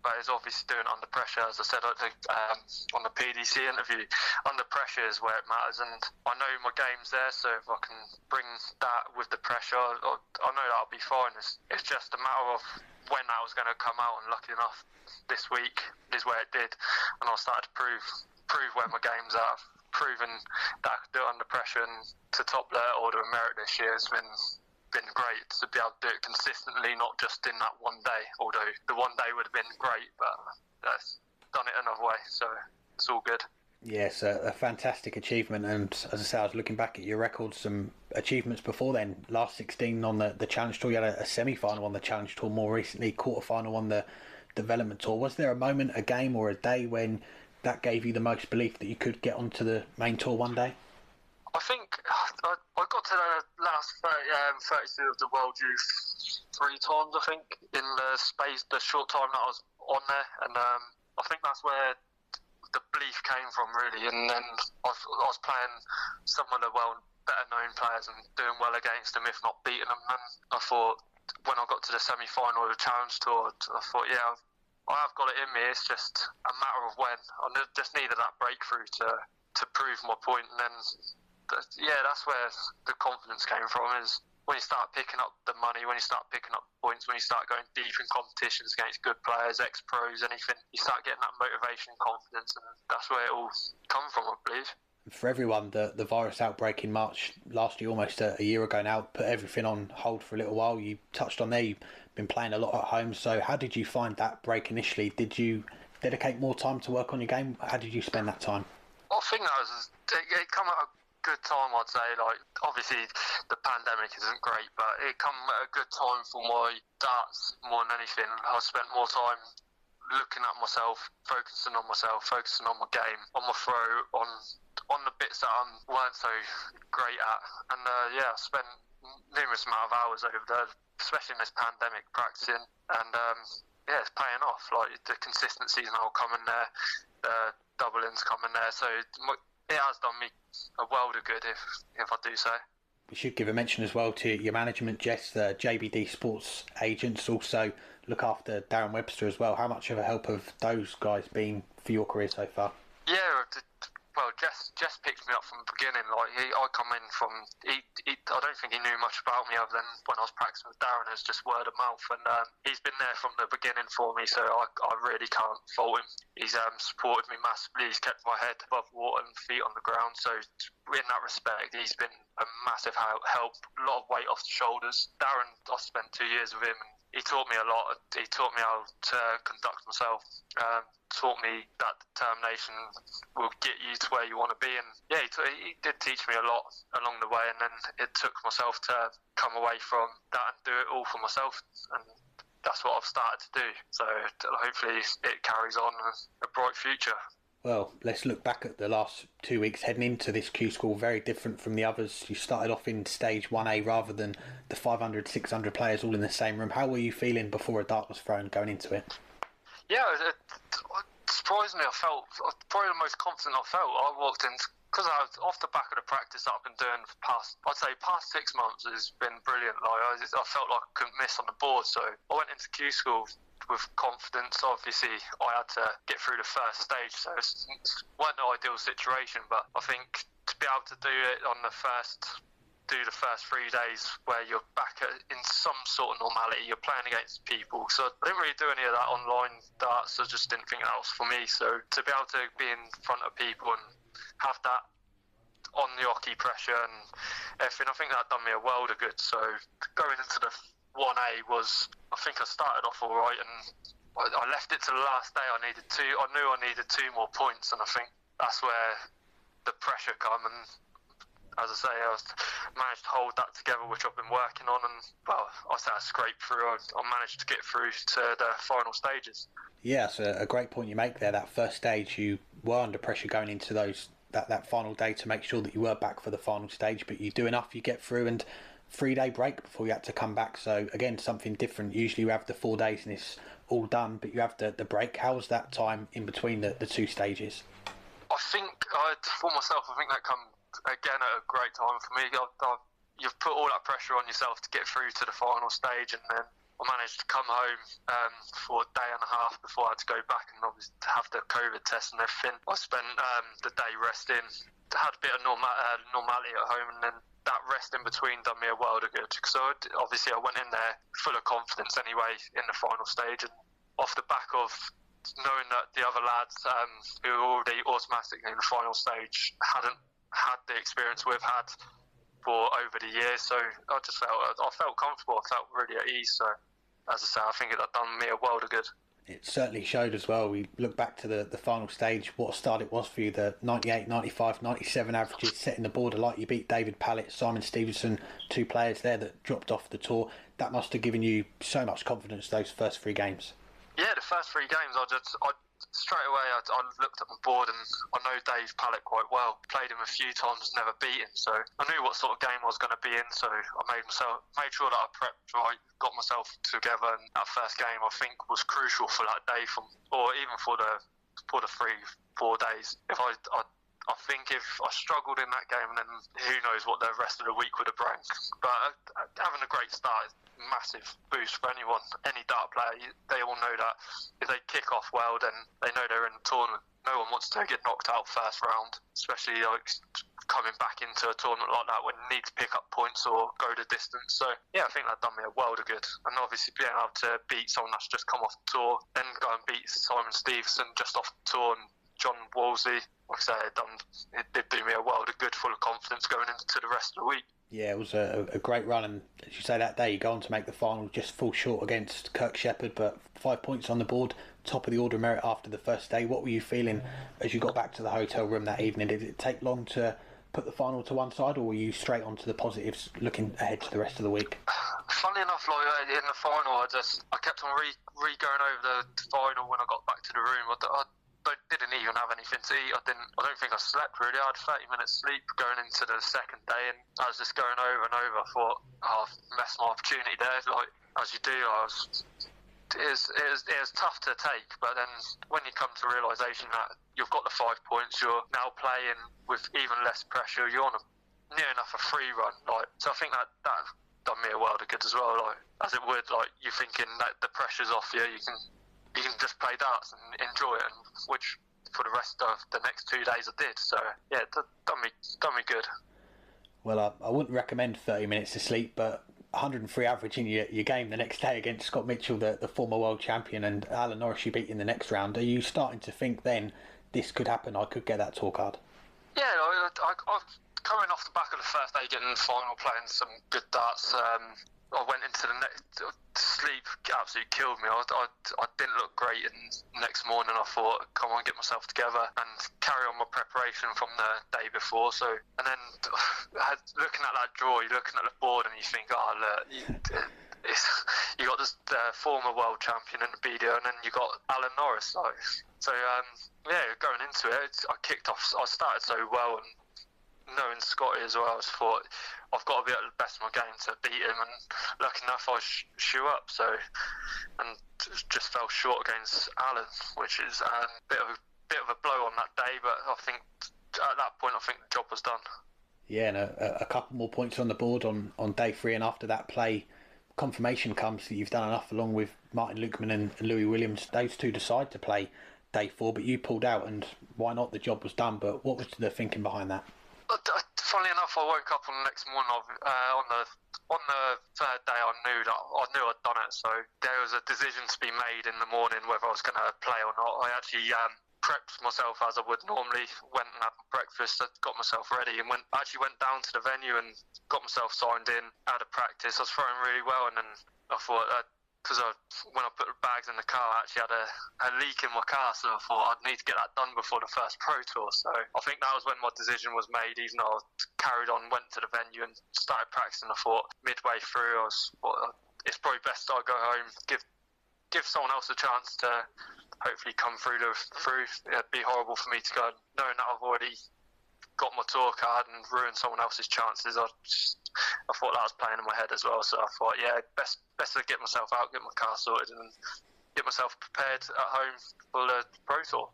but it's obviously doing it under pressure, as I said on the PDC interview. Under pressure is where it matters, and I know my game's there, so if I can bring that with the pressure, I know that'll be fine. It's just a matter of when that was going to come out, and lucky enough, this week is where it did, and I started to prove where my game's at. I've proven that I could do it under pressure, and to top the order of merit this year has been great to be able to do it consistently, not just in that one day, although the one day would have been great, but that's done it another way, so it's all good. Yes, a fantastic achievement, and as I say, I was looking back at your records, some achievements before then. Last 16 on the Challenge Tour, you had a semi-final on the Challenge Tour, more recently quarter-final on the Development Tour. Was there a moment, a game or a day when that gave you the most belief that you could get onto the main tour one day? I think I got to the last 32 of the World Youth 3 times, I think, in the short time that I was on there, and I think that's where the belief came from, really. And then I was playing some of the better known players and doing well against them, if not beating them. And I thought, when I got to the semi-final of the Challenge Tour, I thought, yeah, I have got it in me. It's just a matter of when. I just needed that breakthrough to prove my point. And then, that's where the confidence came from, is when you start picking up the money, when you start picking up points, when you start going deep in competitions against good players, ex-pros, anything, you start getting that motivation and confidence, and that's where it all come from, I believe. For everyone, the virus outbreak in March last year, almost a year ago now, put everything on hold for a little while. You touched on there, you've been playing a lot at home, so how did you find that break initially? Did you dedicate more time to work on your game? How did you spend that time? I think it come at a good time, I'd say. Like, obviously the pandemic isn't great, but it come at a good time for my darts more than anything. I spent more time looking at myself, focusing on my game, on my throw, on the bits that I weren't so great at. And I spent numerous amount of hours over there, especially in this pandemic, practicing, and it's paying off. Like, the consistency's now coming there, the double-ins coming there, so it has done me a world of good, if I do say. We should give a mention as well to your management, Jess, the JBD Sports agents, also look after Darren Webster as well. How much of a help have those guys been for your career so far? Yeah, well, Jess picked me up from the beginning. Like, I come in from, I don't think he knew much about me other than when I was practicing with Darren. It was just word of mouth, and he's been there from the beginning for me, so I really can't fault him. He's supported me massively. He's kept my head above water and feet on the ground, so in that respect, he's been a massive help. A lot of weight off the shoulders. Darren, I spent 2 years with him, and he taught me a lot. He taught me how to conduct myself. Taught me that determination will get you to where you want to be, and he did teach me a lot along the way, and then it took myself to come away from that and do it all for myself, and that's what I've started to do. So hopefully it carries on a bright future. Well, let's look back at the last 2 weeks heading into this Q School, very different from the others. You started off in stage 1A rather than the 500, 600 players all in the same room. How were you feeling before a dart was thrown going into it? Yeah, surprisingly, I felt probably the most confident I felt. I walked in, because I was off the back of the practice that I've been doing for past 6 months has been brilliant. Like, I felt like I couldn't miss on the board, so I went into Q School with confidence. Obviously, I had to get through the first stage, so it wasn't an ideal situation, but I think to be able to do it on the first 3 days where you're back in some sort of normality, you're playing against people. So I didn't really do any of that online darts. I just didn't think that was for me. So to be able to be in front of people and have that on the hockey pressure and everything, I think that done me a world of good. So going into the 1A was, I think I started off all right, and I left it to the last day. I knew I needed 2 more points, and I think that's where the pressure come. And as I say, I managed to hold that together, which I've been working on, and I say I scraped through. I managed to get through to the final stages. Yeah, it's a great point you make there. That first stage, you were under pressure going into that final day to make sure that you were back for the final stage, but you do enough, you get through, and 3-day break before you had to come back. So again, something different. Usually you have the 4 days and it's all done, but you have the break. How was that time in between the 2 stages? I think for myself, I think that come again at a great time for me. You've put all that pressure on yourself to get through to the final stage, and then I managed to come home for a day and a half before I had to go back and obviously to have the COVID test and everything. I spent the day resting, had a bit of normality at home, and then that rest in between done me a world of good. So obviously I went in there full of confidence anyway in the final stage, and off the back of knowing that the other lads who were already automatically in the final stage hadn't had the experience we've had for over the years, so I felt comfortable. I felt really at ease. So as I say, I think that done me a world of good. It certainly showed as well. We look back to the final stage, what a start it was for you. The 98, 95, 97 averages, setting the border like you beat David Pallett, Simon Stevenson, 2 players there that dropped off the tour. That must have given you so much confidence those first 3 games. Yeah, the first 3 games, I straight away I looked at my board, and I know Dave Pallett quite well. Played him a few times, never beat him, so I knew what sort of game I was going to be in. So I made sure that I prepped right, got myself together, and that first game I think was crucial for that day, or even for the 3-4 days. I think if I struggled in that game, then who knows what the rest of the week would have brought. But having a great start is a massive boost for anyone, any dart player. They all know that if they kick off well, then they know they're in the tournament. No one wants to get knocked out first round, especially coming back into a tournament like that when you need to pick up points or go the distance. So yeah, I think that done me a world of good. And obviously being able to beat someone that's just come off the tour, then go and beat Simon Stevenson just off the tour, and John Wolsey, like I say, it did do me a world of good, full of confidence going into the rest of the week. Yeah, it was a great run, and as you say, that day you go on to make the final, just fall short against Kirk Shepherd, but 5 points on the board, top of the order of merit after the first day. What were you feeling as you got back to the hotel room that evening? Did it take long to put the final to one side, or were you straight onto the positives looking ahead to the rest of the week? Funnily enough, in the final, I kept on going over the final when I got back to the room. I didn't even have anything to eat. I don't think I slept really. I had 30 minutes sleep going into the second day, and I was just going over and over. I thought, I've messed my opportunity there. Like as you do, it was tough to take. But then when you come to realisation that you've got the 5 points, you're now playing with even less pressure. You're on near enough a free run. So I think that done me a world of good as well. As it would, you're thinking that the pressure's off you. You can just play darts and enjoy it, and which for the rest of the next 2 days I did. So yeah, it done me good. Well, I wouldn't recommend 30 minutes of sleep, but 103 average in your game the next day against Scott Mitchell, the former world champion, and Alan Norris you beat in the next round. Are you starting to think then this could happen? I could get that tour card. Yeah, I coming off the back of the first day, getting the final, playing some good darts. I went into the sleep, absolutely killed me. I didn't look great, and next morning I thought, come on, get myself together and carry on my preparation from the day before. So, and then looking at that draw, you're looking at the board and you think, you got this former world champion in the BDO, and then you got Alan Norris. So going into it, I started so well, and knowing Scotty as well, I just thought I've got to be at the best of my game to beat him, and lucky enough I shoe up. So, and just fell short against Alan, which is a bit of a blow on that day. But I think at that point, I think the job was done. Yeah, and a couple more points on the board on day 3, and after that play, confirmation comes that you've done enough, along with Martin Lukeman and Louis Williams. Those two decide to play day 4, but you pulled out, and why not? The job was done. But what was the thinking behind that? Funnily enough, I woke up on the next morning on the third day. I knew I'd done it. So there was a decision to be made in the morning whether I was going to play or not. I actually prepped myself as I would normally. Went and had breakfast, got myself ready, and went down to the venue and got myself signed in. Had a practice. I was throwing really well, and then I thought. Because when I put the bags in the car, I actually had a leak in my car, so I thought I'd need to get that done before the first Pro Tour. So I think that was when my decision was made, even though I carried on, went to the venue and started practicing. I thought midway through, it's probably best I go home, give someone else a chance to hopefully come through. It'd be horrible for me to go, knowing that I've already got my tour card and ruined someone else's chances. I thought that was playing in my head as well, so I thought, best to get myself out, get my car sorted, and get myself prepared at home for the Pro Tour.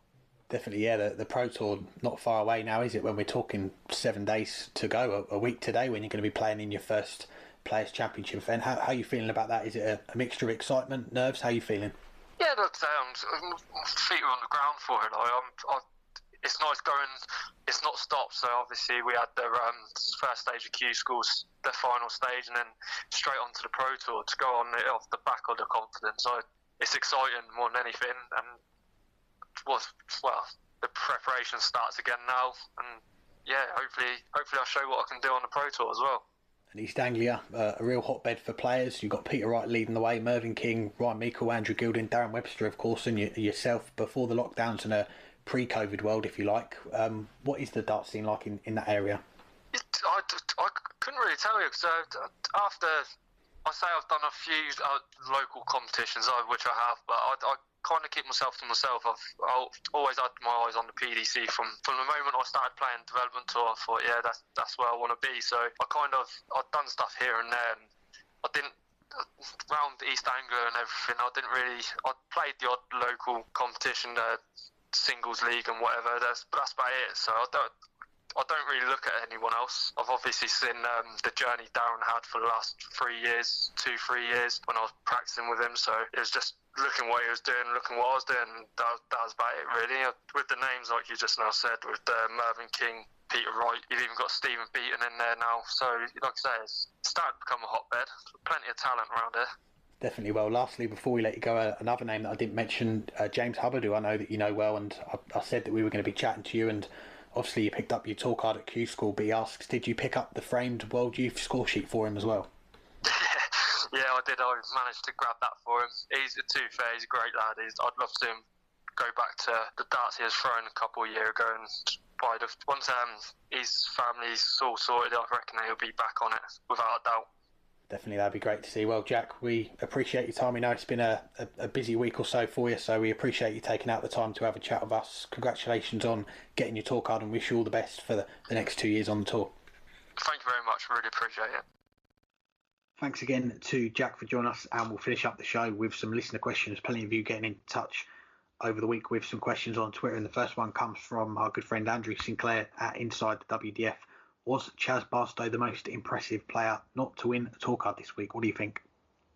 Definitely, yeah. The Pro Tour not far away now, is it? When we're talking 7 days to go, a week today, when you're going to be playing in your first Players Championship event. How are you feeling about that? Is it a mixture of excitement, nerves? How are you feeling? Yeah, my feet are on the ground for it. It's nice going. It's not stopped. So obviously we had the first stage of Q Schools, the final stage, and then straight onto the Pro Tour to go on it off the back of the confidence. So it's exciting more than anything. And the preparation starts again now. And yeah, hopefully I'll show what I can do on the Pro Tour as well. And East Anglia, a real hotbed for players. You've got Peter Wright leading the way, Mervyn King, Ryan Meikle, Andrew Gilding, Darren Webster, of course, and yourself before the lockdowns in a pre-COVID world, if you like. What is the darts scene like in that area? I couldn't really tell you, because after, I say I've done a few local competitions, which I have, but I kind of keep myself to myself. I've always had my eyes on the PDC from the moment I started playing development tour. I thought, yeah, that's where I want to be. So I've done stuff here and there, and I didn't round East Anglia and everything. I played the odd local competition, singles league and whatever. That's about it. So I don't really look at anyone else. I've obviously seen the journey Darren had for the last 3 years, 2-3 years, when I was practicing with him. So it was just looking what he was doing, looking what I was doing. That was about it, really. With the names, like you just now said, with Mervyn King, Peter Wright, you've even got Stephen Beaton in there now. So, like I say, it's starting to become a hotbed. Plenty of talent around here. Definitely. Well, lastly, before we let you go, another name that I didn't mention, James Hubbard, who I know that you know well, and I said that we were going to be chatting to you, and obviously you picked up your tour card at Q School, but he asks, did you pick up the framed World Youth score sheet for him as well? Yeah, I did. I managed to grab that for him. He's a great lad. I'd love to see him go back to the darts he was throwing a couple of years ago, and once his family's all sorted, I reckon he'll be back on it without a doubt. Definitely, that'd be great to see. Well, Jack, we appreciate your time. We know it's been a busy week or so for you, so we appreciate you taking out the time to have a chat with us. Congratulations on getting your tour card, and wish you all the best for the next 2 years on the tour. Thank you very much. Really appreciate it. Thanks again to Jack for joining us, and we'll finish up the show with some listener questions. Plenty of you getting in touch over the week with some questions on Twitter, and the first one comes from our good friend Andrew Sinclair at Inside the WDF. Was Chaz Barstow the most impressive player not to win a tour card this week? What do you think?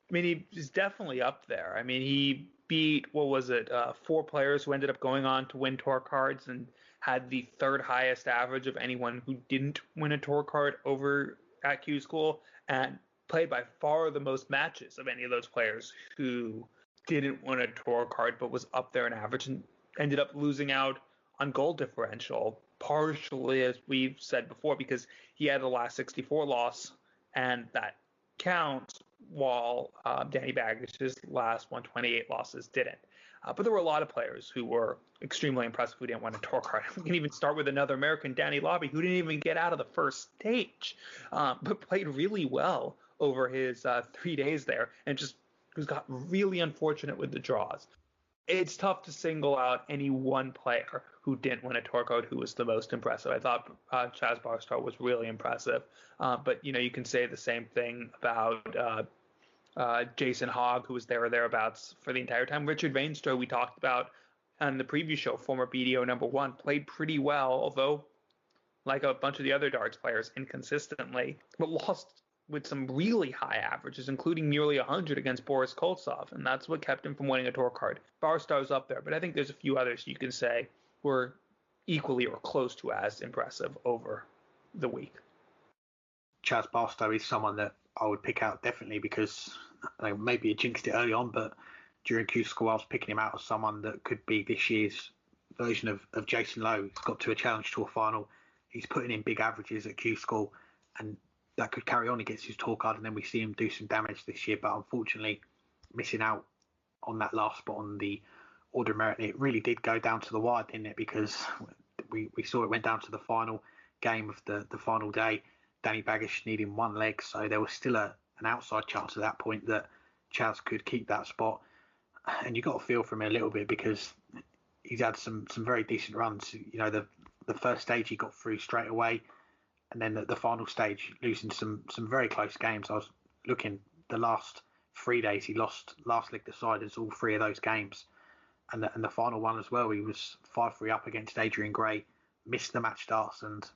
I mean, he's definitely up there. I mean, he beat, 4 players who ended up going on to win tour cards, and had the third highest average of anyone who didn't win a tour card over at Q School, and played by far the most matches of any of those players who didn't win a tour card but was up there in average, and ended up losing out on goal differential, partially, as we've said before, because he had the last 64 loss, and that counts, while Danny Baggish's last 128 losses didn't. But there were a lot of players who were extremely impressive who didn't win a tour card. We can even start with another American, Danny Lobby, who didn't even get out of the first stage, but played really well over his 3 days there, and just got really unfortunate with the draws. It's tough to single out any one player who didn't win a tour card who was the most impressive. I thought Chaz Barstow was really impressive, but you can say the same thing about Jason Hogg, who was there or thereabouts for the entire time. Richard Vainstrow, we talked about on the preview show, former BDO #1, played pretty well, although like a bunch of the other darts players, inconsistently, but lost with some really high averages, including nearly 100 against Boris Koltsov, and that's what kept him from winning a tour card. Barstow's up there, but I think there's a few others you can say were equally or close to as impressive over the week. Chaz Barstow is someone that I would pick out definitely, because maybe I jinxed it early on, but during Q School I was picking him out as someone that could be this year's version of Jason Lowe. He's got to a Challenge Tour final. He's putting in big averages at Q School, and that could carry on. He gets his tour card, and then we see him do some damage this year, but unfortunately missing out on that last spot on the order of merit. It really did go down to the wire, didn't it? Because we saw it went down to the final game of the final day. Danny Baggish needing one leg, so there was still an outside chance at that point that Chaz could keep that spot. And you got to feel for him a little bit, because he's had some very decent runs. The first stage he got through straight away, and then the final stage losing some very close games. I was looking the last 3 days, he lost last leg deciders all 3 of those games, and the final one as well. He was 5-3 up against Adrian Gray, missed the match starts, and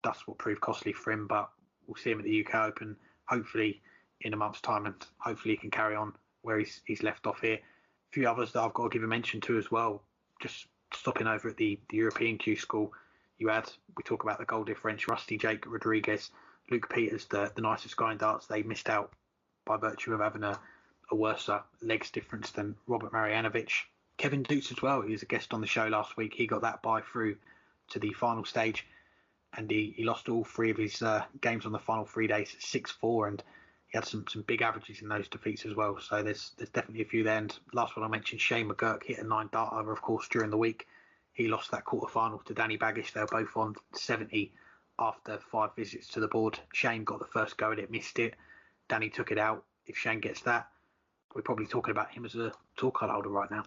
that's what proved costly for him. But we'll see him at the UK Open hopefully in a month's time, and hopefully he can carry on where he's left off here. A few others that I've got to give a mention to as well, just stopping over at the European Q School. We talk about the goal difference, Rusty Jake Rodriguez, Luke Peters, the nicest guy in darts. They missed out by virtue of having a worse legs difference than Robert Marjanovic. Kevin Dukes as well, he was a guest on the show last week. He got that bye through to the final stage. and he lost all 3 of his games on the final 3 days, 6-4, and he had some big averages in those defeats as well. So there's definitely a few there. And last one I mentioned, Shane McGurk hit a 9-darter, of course, during the week. He lost that quarterfinal to Danny Baggish. They were both on 70 after 5 visits to the board. Shane got the first go at it, missed it. Danny took it out. If Shane gets that, we're probably talking about him as a tour card holder right now.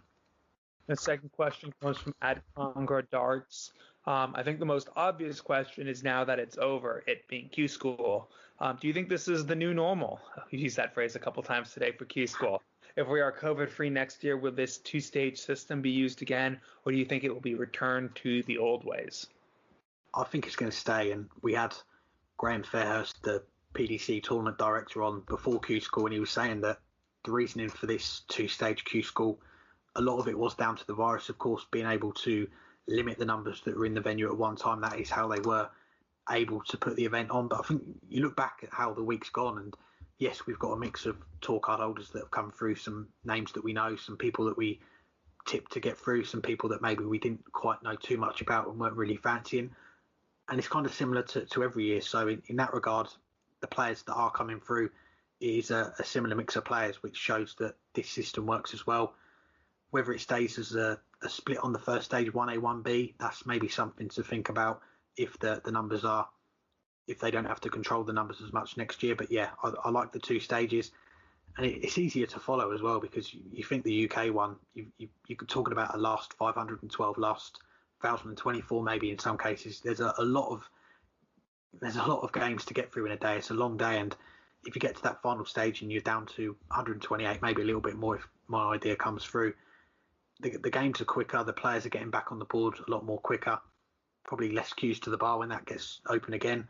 The second question comes from Congra Darts. I think the most obvious question is, now that it's over, it being Q School, do you think this is the new normal? You used that phrase a couple times today for Q School. If we are COVID-free next year, will this 2-stage system be used again, or do you think it will be returned to the old ways? I think it's going to stay, and we had Graham Fairhurst, the PDC tournament director, on before Q School, and he was saying that the reasoning for this 2-stage Q School, a lot of it was down to the virus, of course, being able to limit the numbers that were in the venue at one time. That is how they were able to put the event on. But I think you look back at how the week's gone, and yes, we've got a mix of tour card holders that have come through, some names that we know, some people that we tipped to get through, some people that maybe we didn't quite know too much about and weren't really fancying. And it's kind of similar to every year. So in that regard, the players that are coming through is a similar mix of players, which shows that this system works as well. Whether it stays as a split on the first stage, 1A, 1B, that's maybe something to think about if the numbers are, if they don't have to control the numbers as much next year. But yeah, I like the 2 stages, and it's easier to follow as well, because you think the UK one, you could talk about a last 512, last 1,024 maybe in some cases. There's a lot of games to get through in a day. It's a long day, and if you get to that final stage and you're down to 128, maybe a little bit more if my idea comes through, the games are quicker, the players are getting back on the board a lot more quicker, probably less queues to the bar when that gets open again.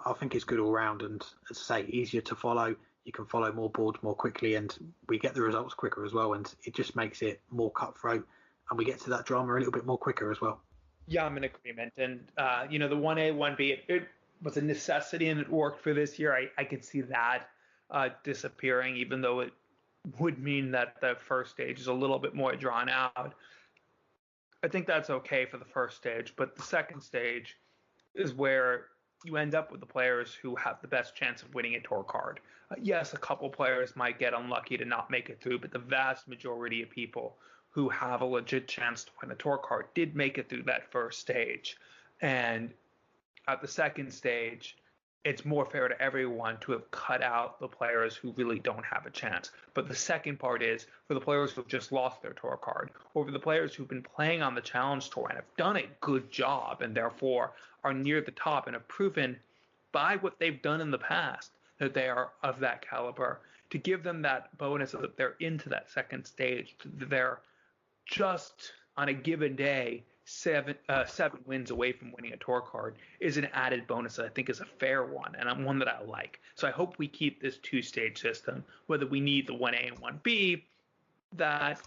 I think it's good all round, and as I say, easier to follow. You can follow more boards more quickly, and we get the results quicker as well, and it just makes it more cutthroat, and we get to that drama a little bit more quicker as well. Yeah, I'm in agreement. And, the 1A, 1B, it was a necessity and it worked for this year. I could see that disappearing, even though it would mean that the first stage is a little bit more drawn out. I think that's okay for the first stage, but the second stage is where you end up with the players who have the best chance of winning a tour card. Yes, a couple players might get unlucky to not make it through, but the vast majority of people who have a legit chance to win a tour card did make it through that first stage. And at the second stage, it's more fair to everyone to have cut out the players who really don't have a chance. But the second part is for the players who've just lost their tour card, or for the players who've been playing on the Challenge Tour and have done a good job and therefore are near the top and have proven by what they've done in the past that they are of that caliber, to give them that bonus so that they're into that second stage. They're just on a given day 7 wins away from winning a tour card is an added bonus that I think is a fair one, and one that I like. So I hope we keep this 2-stage system. Whether we need the 1A and 1B, that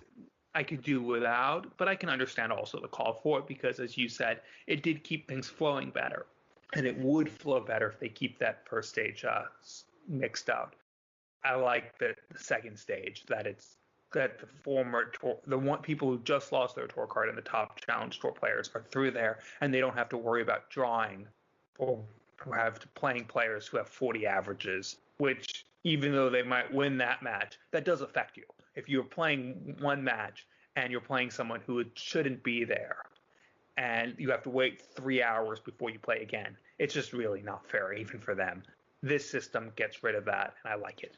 I could do without, but I can understand also the call for it, because as you said, it did keep things flowing better, and it would flow better if they keep that first stage mixed out. I like the second stage, that the former tour, people who just lost their tour card and the top Challenge Tour players are through there, and they don't have to worry about drawing or have to playing players who have 40 averages, which even though they might win that match, that does affect you. If you're playing one match and you're playing someone who shouldn't be there, and you have to wait 3 hours before you play again, it's just really not fair, even for them. This system gets rid of that, and I like it.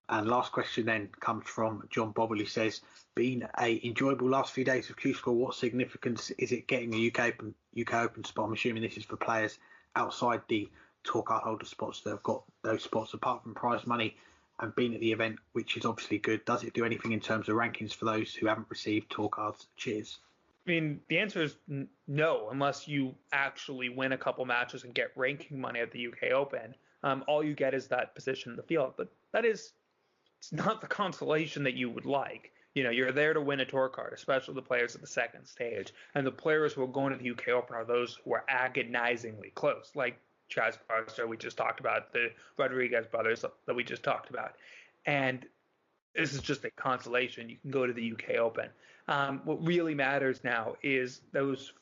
And last question then comes from John Bobble, who says, been a enjoyable last few days of Q School. What significance is it getting a UK Open spot? I'm assuming this is for players outside the tour card holder spots that have got those spots, apart from prize money and being at the event, which is obviously good. Does it do anything in terms of rankings for those who haven't received tour cards? Cheers. I mean, the answer is no, unless you actually win a couple matches and get ranking money at the UK Open. All you get is that position in the field, but it's not the consolation that you would like. You're there to win a tour card, especially the players at the second stage. And the players who are going to the UK Open are those who are agonizingly close, like Chaz Barstow we just talked about, the Rodriguez brothers that we just talked about. And this is just a consolation. You can go to the UK Open. What really matters now is those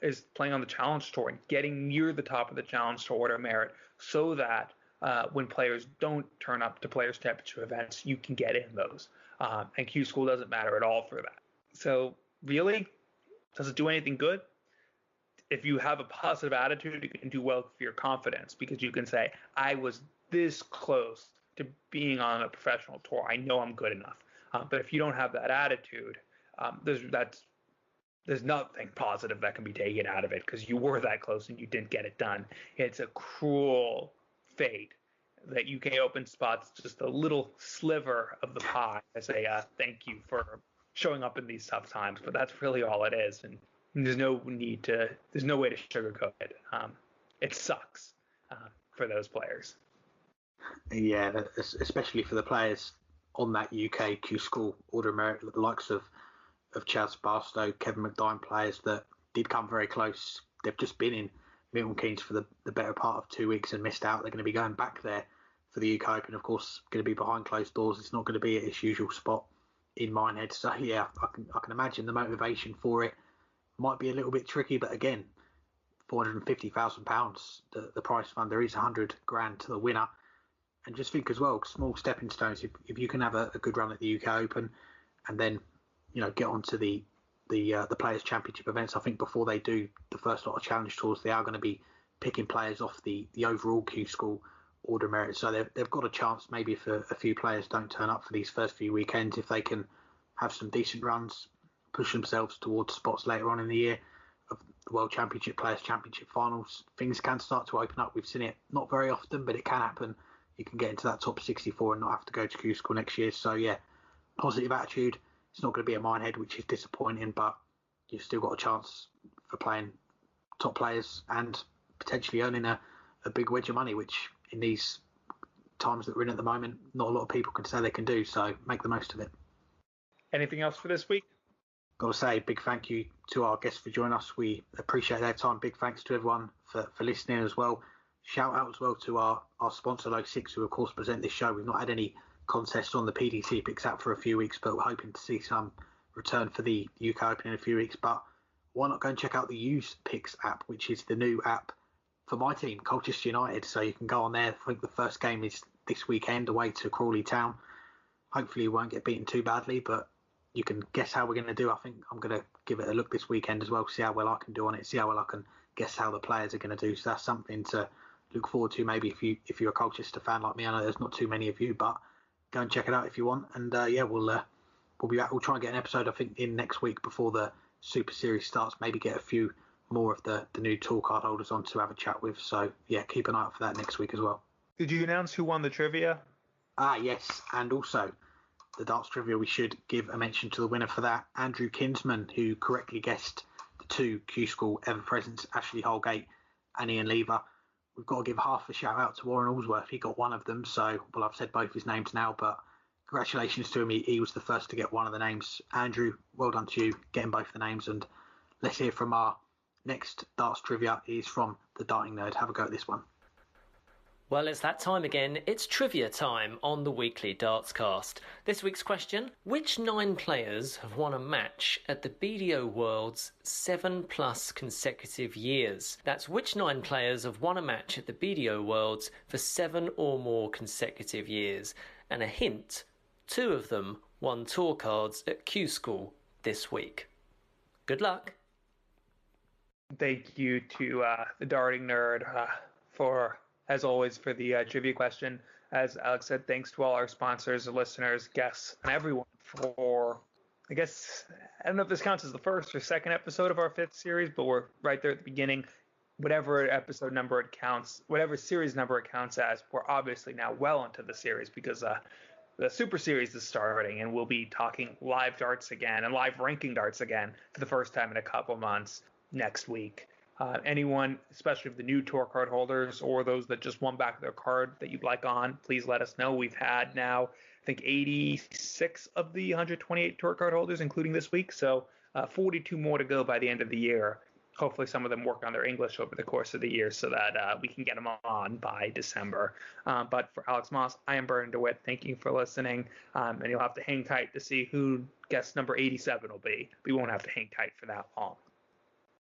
is playing on the Challenge Tour and getting near the top of the Challenge Tour order merit, so that when players don't turn up to Players Championship events, you can get in those. And Q School doesn't matter at all for that. So really, does it do anything good? If you have a positive attitude, you can do well for your confidence, because you can say, I was this close to being on a professional tour. I know I'm good enough. But if you don't have that attitude, there's nothing positive that can be taken out of it, because you were that close and you didn't get it done. It's a cruel fate that UK Open spot's just a little sliver of the pie as a thank you for showing up in these tough times. But that's really all it is. And there's no way to sugarcoat it. It sucks for those players. Yeah, especially for the players on that UK Q School Order of Merit, the likes of Chaz Barstow, Kevin McDine, players that did come very close. They've just been in Milton Keynes for the better part of 2 weeks and missed out. They're going to be going back there for the UK Open, of course, going to be behind closed doors. It's not going to be at its usual spot in Minehead. So yeah, I can imagine the motivation for it might be a little bit tricky, but again, £450,000, the prize fund, there is 100 grand to the winner. And just think as well, small stepping stones. If you can have a good run at the UK Open, and then get onto the Players Championship events. I think before they do the first lot of Challenge Tours, they are going to be picking players off the overall Q School Order of Merit. So they've got a chance, maybe if a few players don't turn up for these first few weekends, if they can have some decent runs, push themselves towards spots later on in the year of the World Championship, Players Championship finals, things can start to open up. We've seen it not very often, but it can happen. You can get into that top 64 and not have to go to Q School next year. So yeah, positive attitude. It's not going to be a Minehead, which is disappointing, but you've still got a chance for playing top players and potentially earning a big wedge of money, which in these times that we're in at the moment, not a lot of people can say they can do. So make the most of it. Anything else for this week? Got to say, big thank you to our guests for joining us. We appreciate their time. Big thanks to everyone for listening as well. Shout out as well to our sponsor, Low Six, who of course present this show. We've not had any contests on the PDC picks out for a few weeks, but we're hoping to see some return for the UK Open in a few weeks. But why not go and check out the Use Picks app, which is the new app for my team, Colchester United. So you can go on there. I think the first game is this weekend away to Crawley Town. Hopefully we won't get beaten too badly, but you can guess how we're going to do. I think I'm going to give it a look this weekend as well, see how well I can do on it, see how well I can guess how the players are going to do. So that's something to look forward to, maybe if you're a Colchester fan like me. I know there's not too many of you, but go and check it out if you want. And we'll be back. We'll try and get an episode, I think, in next week before the Super Series starts. Maybe get a few more of the new tour card holders on to have a chat with. So yeah, keep an eye out for that next week as well. Did you announce who won the trivia? Yes, and also the darts trivia. We should give a mention to the winner for that, Andrew Kinsman, who correctly guessed the two Q School ever presents, Ashley Holgate and Ian Lever. We've got to give half a shout out to Warren Allsworth. He got one of them. So, well, I've said both his names now, but congratulations to him. He was the first to get one of the names. Andrew, well done to you getting both the names. And let's hear from our next darts trivia. Is from the Darting Nerd. Have a go at this one. Well, it's that time again. It's trivia time on the weekly Dartscast. This week's question: which 9 players have won a match at the BDO Worlds 7+ consecutive years? That's which 9 players have won a match at the BDO Worlds for 7 or more consecutive years. And a hint, 2 of them won tour cards at Q School this week. Good luck. Thank you to the Darting Nerd for, as always, for the trivia question. As Alex said, thanks to all our sponsors, listeners, guests, and everyone for, I guess, I don't know if this counts as the first or second episode of our 5th series, but we're right there at the beginning. Whatever episode number it counts, whatever series number it counts as, we're obviously now well into the series, because the Super Series is starting, and we'll be talking live darts again and live ranking darts again for the first time in a couple months next week. Anyone, especially of the new tour card holders or those that just won back their card that you'd like on, please let us know. We've had now, I think, 86 of the 128 tour card holders, including this week. So 42 more to go by the end of the year. Hopefully some of them work on their English over the course of the year so that we can get them on by December. But for Alex Moss, I am Burton DeWitt. Thank you for listening. And you'll have to hang tight to see who guest number 87 will be. We won't have to hang tight for that long.